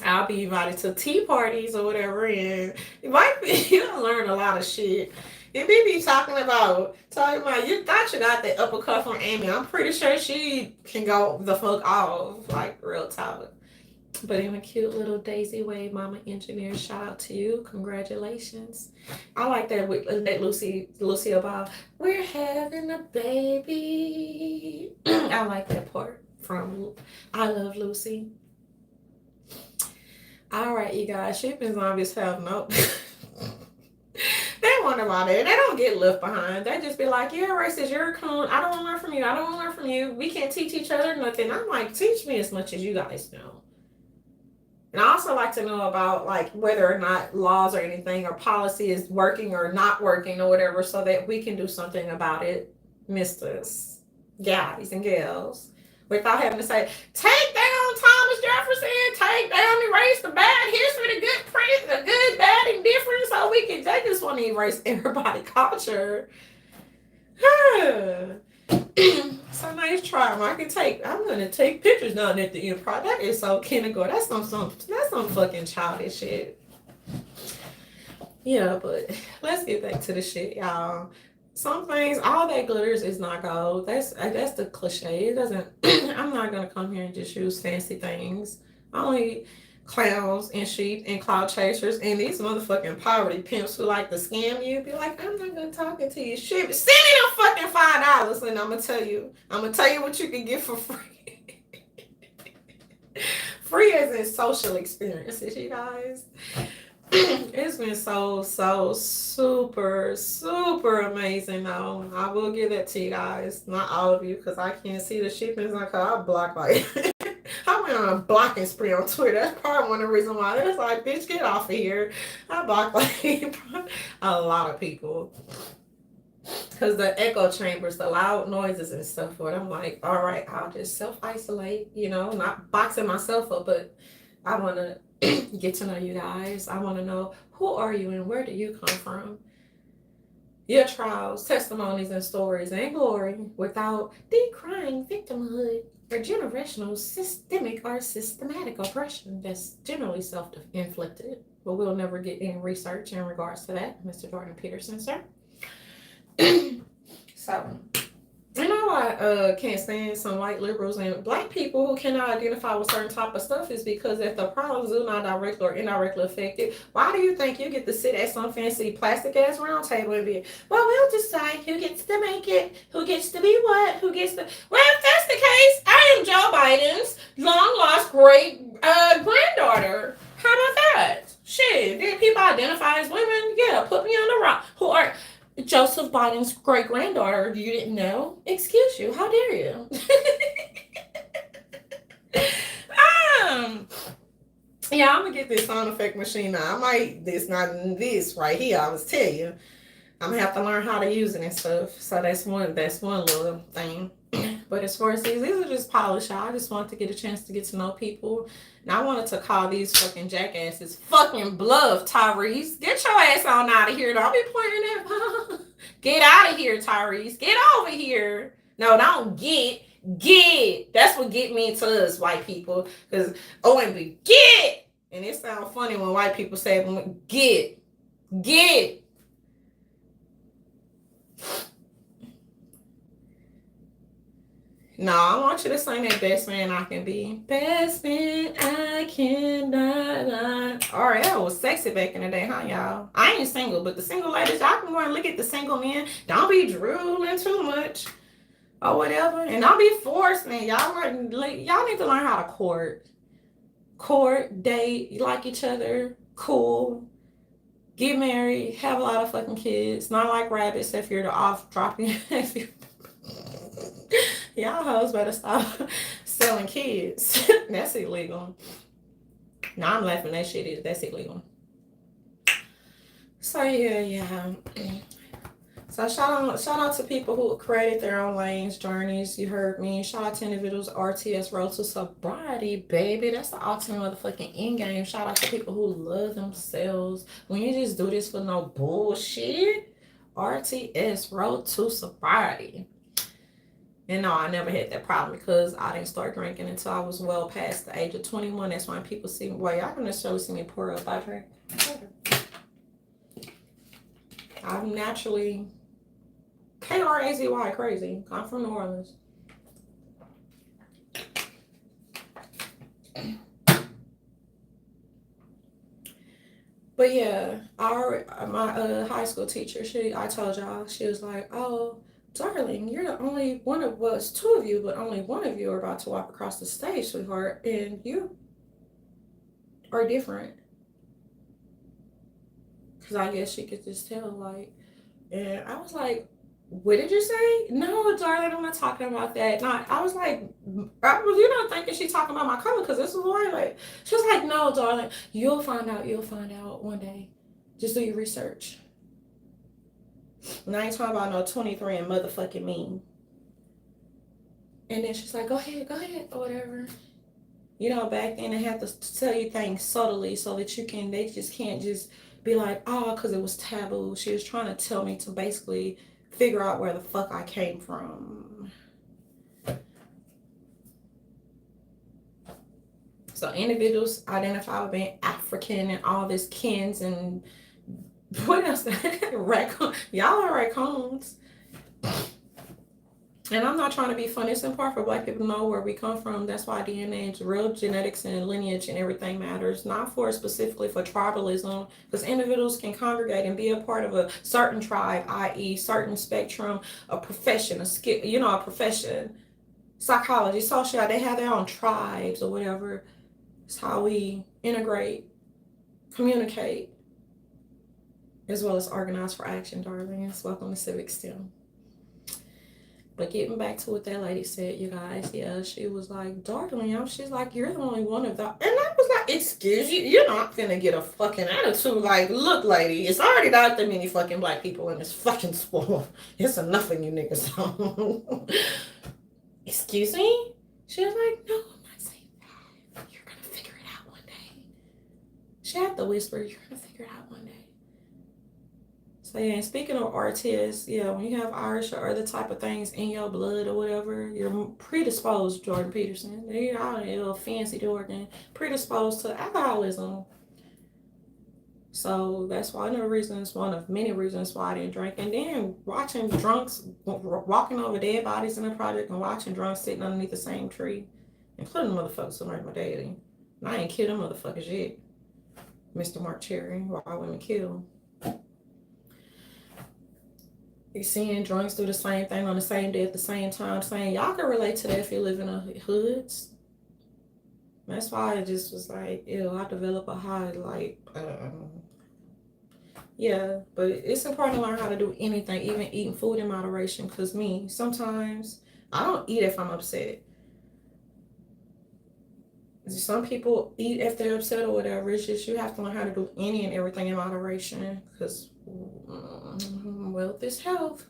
I'll be invited to tea parties or whatever, and white people, you don't learn a lot of shit. And we be talking about you thought you got the uppercut from Amy. I'm pretty sure she can go the fuck off, like real talk. But in a cute little daisy way, Mama Engineer, shout out to you. Congratulations. I like that with that Lucy about we're having a baby. I like that part from I Love Lucy. All right, you guys, shipping zombies have no. They wonder about it. They don't get left behind. They just be like, you're racist, you're a coon. I don't want to learn from you. I don't want to learn from you. We can't teach each other nothing. I'm like, teach me as much as you guys know. And I also like to know about like whether or not laws or anything or policy is working or not working or whatever, so that we can do something about it, misters, guys and gals, without having to say, take down Thomas Jefferson, take down, erase the bad history, the good print, the good, bad, and different, so we can, they just want to erase everybody's culture. So nice try. I'm gonna take pictures down at the Empire. That is so kindergarten. That's some fucking childish shit. Yeah, but let's get back to the shit, y'all. Some things, all that glitters is not gold. That's the cliche. It doesn't. I'm not gonna come here and just use fancy things. Only clowns and sheep and cloud chasers and these motherfucking poverty pimps who like to scam you. Be like, I'm not gonna talking to you. Shit, send me them fucking $5 and I'm gonna tell you what you can get for free. Free as in social experiences, you guys. It's been so super amazing though. I will give that to you guys. Not all of you, because I can't see the shippings. I block like I went on a blocking spree on Twitter. That's probably one of the reasons why. It's like, bitch, get off of here. I blocked like a lot of people. Because the echo chambers, the loud noises and stuff for it. I'm like, all right, I'll just self-isolate, not boxing myself up, but I want to get to know you guys. I want to know, who are you and where do you come from? Your trials, testimonies, and stories and glory without decrying victimhood or generational, systemic, or systematic oppression that's generally self-inflicted. But we'll never get any research in regards to that, Mr. Jordan Peterson, sir. So, I can't stand some white liberals and black people who cannot identify with certain type of stuff is because if the problems do not directly or indirectly affect it, why do you think you get to sit at some fancy plastic ass round table and be, well, we'll decide who gets to make it, who gets to be what, who gets to, well, if that's the case, I am Joe Biden's long lost great granddaughter. How about that? Shit, did people identify as women? Yeah, put me on the rock. Who are Joseph Biden's great granddaughter? You didn't know? Excuse you. How dare you? Yeah, I'm gonna get this sound effect machine now. This right here. I was tell you, I'm gonna have to learn how to use it and stuff. So that's one little thing. But as far as these are just polished. I just wanted to get a chance to get to know people. And I wanted to call these fucking jackasses fucking bluff, Tyrese. Get your ass on out of here. Don't be pointing that. Get out of here, Tyrese. Get over here. No, don't get. That's what get me to us, white people. Because OMB, get. And it sounds funny when white people say, get. No, I want you to sing that Best Man I Can Be. Best Man I Cannot. All right, that was sexy back in the day, huh, y'all? I ain't single, but the single ladies, y'all can go and look at the single men. Don't be drooling too much or whatever. And don't be forced, man. Y'all need to learn how to court, date, like each other, cool, get married, have a lot of fucking kids. Not like rabbits if you're the off-dropping. Y'all hoes better stop selling kids. That's illegal. No, I'm laughing. That shit is. That's illegal. So yeah. So shout out to people who created their own lanes, journeys. You heard me. Shout out to individuals. RTS Road to Sobriety, baby. That's the ultimate motherfucking end game. Shout out to people who love themselves. When you just do this for no bullshit. RTS, Road to Sobriety. And no, I never had that problem because I didn't start drinking until I was well past the age of 21. That's when people see me. Well, y'all can necessarily see me pour up. I drink. I'm naturally KRAZY crazy. I'm from New Orleans. But yeah, my high school teacher, I told y'all, she was like, oh, darling, you're the only one of us, two of you, but only one of you are about to walk across the stage, sweetheart, and you are different. Because I guess she could just tell, like, and I was like, what did you say? No, darling, I'm not talking about that. Not. I was like, you're not thinking she's talking about my color because this is why. Like, she was like, no, darling, you'll find out. You'll find out one day. Just do your research. And I ain't talking about no 23 and motherfucking me. And then she's like, go ahead, or whatever. You know, back then they had to tell you things subtly so that they just can't just be like, oh, because it was taboo. She was trying to tell me to basically figure out where the fuck I came from. So individuals identify with being African and all this kins and what else? Raccoon. Y'all are raccoons. And I'm not trying to be funny. It's important for Black people to know where we come from. That's why DNA, real genetics and lineage and everything matters. Not for specifically for tribalism, because individuals can congregate and be a part of a certain tribe, i.e., certain spectrum, a profession, a skill, a profession. Psychology, social, they have their own tribes or whatever. It's how we integrate, communicate, as well as organize for action, darlings. Welcome to Civic STEM. But getting back to what that lady said, you guys, yeah, she was like, darling, she's like, you're the only one of that. And I was like, excuse you, you're not finna get a fucking attitude. Like, look, lady, it's already not that many fucking Black people in this fucking school. It's enough of you niggas. Excuse me? She was like, no, I'm not saying that. You're gonna figure it out one day. She had to whisper, you're gonna figure it out one day. So yeah, and speaking of artists, yeah, when you have Irish or other type of things in your blood or whatever, you're predisposed, Jordan Peterson. They are a little fancy Jordan, predisposed to alcoholism. So that's one of many reasons why I didn't drink. And then watching drunks walking over dead bodies in the project and watching drunks sitting underneath the same tree, including motherfuckers who murdered my daddy. And I ain't killed them motherfuckers yet. Mr. Mark Cherry, Why Women Kill. You're seeing drunks do the same thing on the same day at the same time, saying y'all can relate to that if you live in the hoods. That's why I just was like, ew, I develop a high, like, yeah, but it's important to learn how to do anything, even eating food in moderation, because sometimes I don't eat if I'm upset. Some people eat if they're upset or whatever. It's just you have to learn how to do any and everything in moderation, because wealth is health.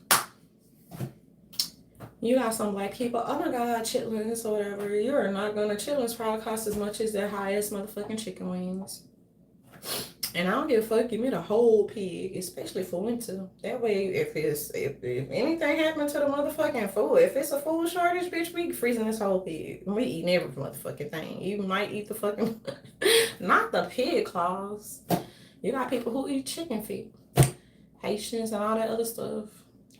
You got some Black people, oh my God, chitlins or whatever. You are not gonna, chitlins probably cost as much as their highest motherfucking chicken wings. And I don't give a fuck, give me the whole pig, especially for winter. That way, if anything happened to the motherfucking food, if it's a food shortage, bitch, we freezing this whole pig. We eating every motherfucking thing. You might eat the fucking, not the pig claws. You got people who eat chicken feet, Haitians and all that other stuff.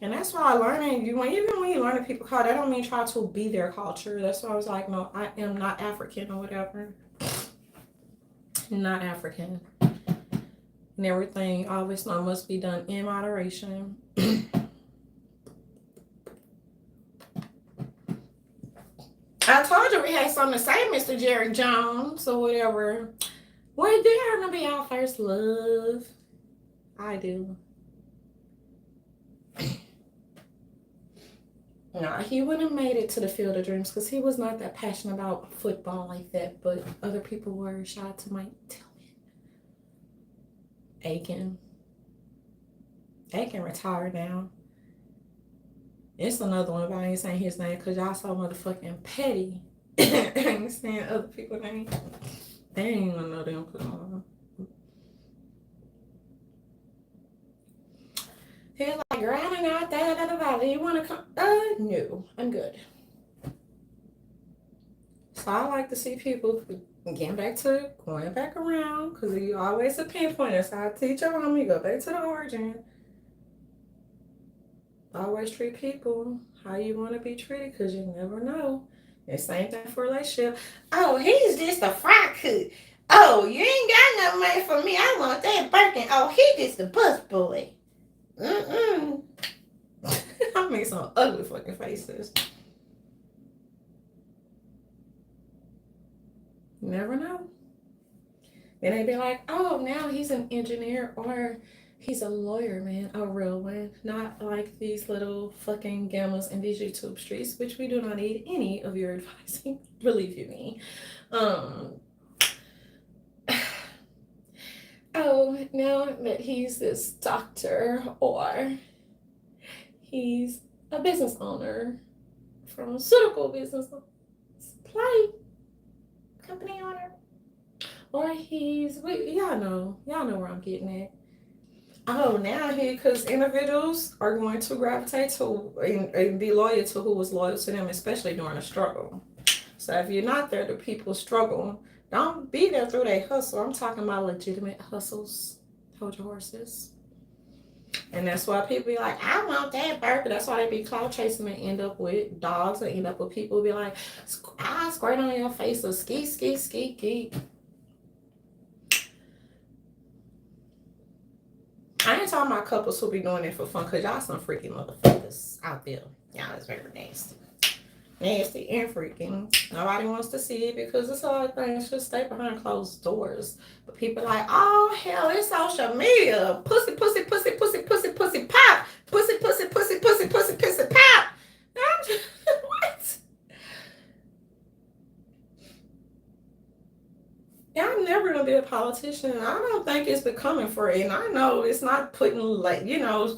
And that's why even when you learn a people culture, that don't mean try to be their culture. That's why I was like, no, I am not African or whatever. Not African. And everything always must be done in moderation. I told you we had something to say, Mr. Jerry Jones or whatever. Well, do you remember y'all first love? I do. Nah, he wouldn't have made it to the Field of Dreams because he was not that passionate about football like that, but other people were. Shout out to Mike Tillman. Aiken retired now. It's another one, but I ain't saying his name because y'all so motherfucking petty. I ain't saying other people's names. They ain't even know them. He's like, girl, I don't know, da. You want to come? No, I'm good. So I like to see people getting back to going back around because you always a pinpointer. So I teach your homie, go back to the origin. Always treat people how you want to be treated because you never know. And same thing for a relationship. Oh, he's just a fry cook. Oh, you ain't got no money for me. I want that Birkin. Oh, he just a bus boy. Mm-mm. I make some ugly fucking faces. You never know. Then they be like, oh, now he's an engineer or he's a lawyer, man, a real one. Not like these little fucking gammas in these YouTube streets, which we do not need any of your advice. Believe you me. Oh, now that he's this doctor or he's a business owner, pharmaceutical business supply company owner, or y'all know where I'm getting at. Oh, now here, because individuals are going to gravitate to and be loyal to who was loyal to them, especially during a struggle. So if you're not there, the people struggle. Don't be there through their hustle. I'm talking about legitimate hustles. Hold your horses. And that's why people be like, I want that burger. That's why they be cloud chasing and end up with dogs and end up with people who be like, I squirt on your face or ski, ski, ski, ski. I ain't talking about couples who be doing it for fun because y'all some freaky motherfuckers out there. Y'all is very nasty. Nasty and freaking. Nobody wants to see it because it's all things just stay behind closed doors. But people like, oh hell, it's social media. Pussy, pussy, pussy, pussy, pussy, pussy, pop. Pussy, pussy, pussy, pussy, pussy, pussy, pop. I'm just, what? Yeah, I'm never gonna be a politician. I don't think it's becoming for it. And I know it's not putting like,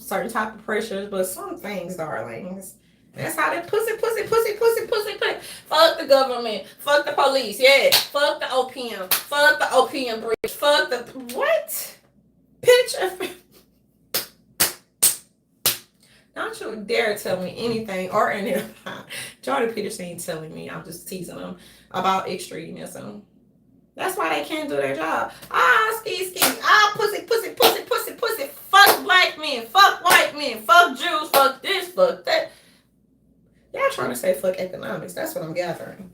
certain type of pressures, but some things, darlings. That's how they pussy. Fuck the government. Fuck the police. Yeah. Fuck the OPM. Fuck the OPM bridge. Fuck the what? Picture. Don't you dare tell me anything or anything. Jordan Peterson telling me. I'm just teasing them about extremism. That's why they can't do their job. Ski. Pussy. Fuck black men. Fuck white men. Fuck Jews. Fuck this. Fuck that. Y'all trying to say fuck economics. That's what I'm gathering.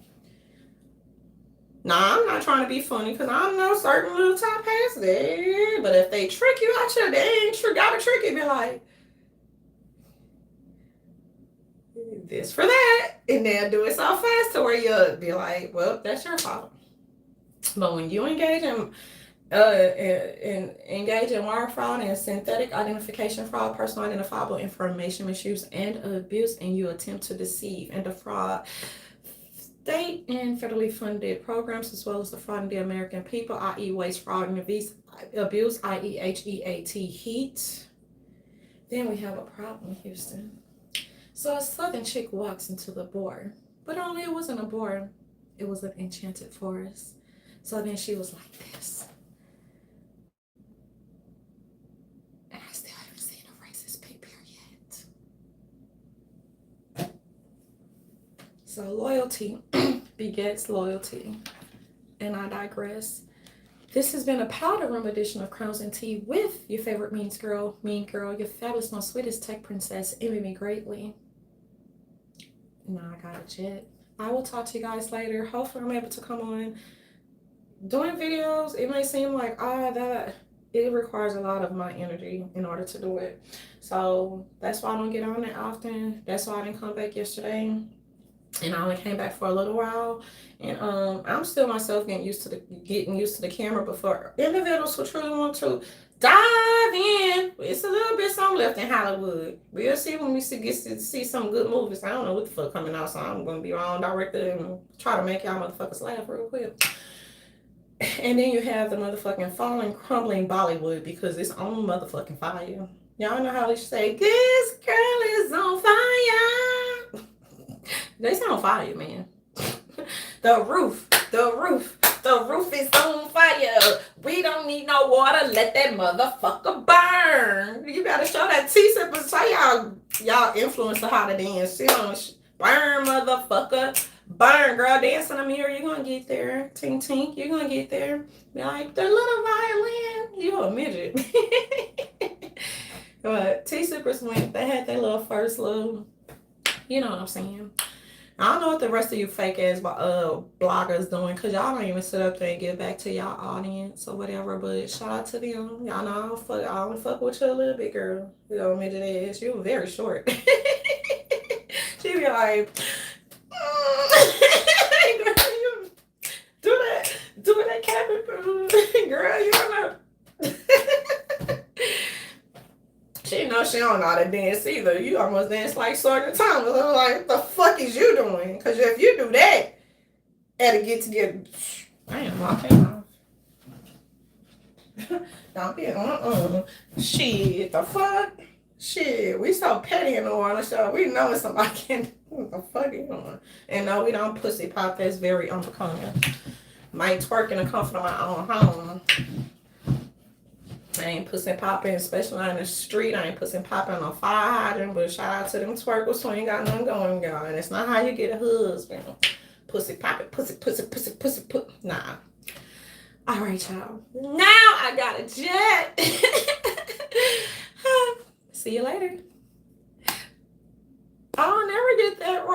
Nah, I'm not trying to be funny because I know certain little top hats there. But if they trick you out here, they ain't gotta trick you. Be like, this for that. And they'll do it so fast to where you'll be like, well, that's your fault. But when you engage in wire fraud and synthetic identification fraud, personal identifiable information misuse and abuse, and you attempt to deceive and defraud state and federally funded programs as well as defrauding the American people, i.e. waste, fraud, and abuse, i.e. heat, then we have a problem, Houston. So a southern chick walks into the bar, but only it wasn't a bar, it was an enchanted forest. So then she was like this. And I still haven't seen a racist picture yet. So loyalty begets loyalty. And I digress. This has been a powder room edition of Crowns and Tea with your favorite mean girl, your fabulous, most sweetest tech princess, envy me greatly. No, I got a jet. I will talk to you guys later. Hopefully I'm able to come on. Doing videos, it may seem like that it requires a lot of my energy in order to do it. So that's why I don't get on that often. That's why I didn't come back yesterday. And I only came back for a little while. And I'm still myself getting used to the camera. But for individuals who truly want to dive in, it's a little bit something left in Hollywood. We'll see when we get to see some good movies. I don't know what the fuck coming out, so I'm gonna be your own director and try to make y'all motherfuckers laugh real quick. And then you have the motherfucking falling, crumbling Bollywood because it's on motherfucking fire. Y'all know how they say, this girl is on fire. They sound on fire, man. The roof The roof is on fire. We don't need no water. Let that motherfucker burn. You gotta show that T-Sippers. Show y'all influence how to dance. You know, burn, motherfucker. Burn, girl. Dance in the mirror. You're gonna get there. Tink, tink. You're gonna get there. Be like, the little violin. You a midget. But T-Sippers went. They had their little first little, you know what I'm saying. I don't know what the rest of you fake ass bloggers doing, because y'all don't even sit up there and give back to y'all audience or whatever. But shout out to them. Y'all know I don't fuck with you a little bit, girl. You know, midget ass. You were very short. She be like, do that cabin, girl. You don't know. She knows she don't know how to dance either. You almost dance like Sergeant Thomas. I'm like, what the fuck is you doing? Because if you do that at a get together, I am walking off. Don't be Shit, the fuck? Shit, we so petty in the water show. We know somebody can. What the fuck you doing? And no, we don't pussy pop. That's very unbecoming. Might twerk in the comfort of my own home. I ain't pussy popping, especially on the street. I ain't pussy popping on fire hydrant, but shout out to them twerkers who ain't got nothing going, y'all. And it's not how you get a husband. Pussy popping, pussy. Nah. All right, y'all. Now I got a jet. See you later. I'll never get that wrong.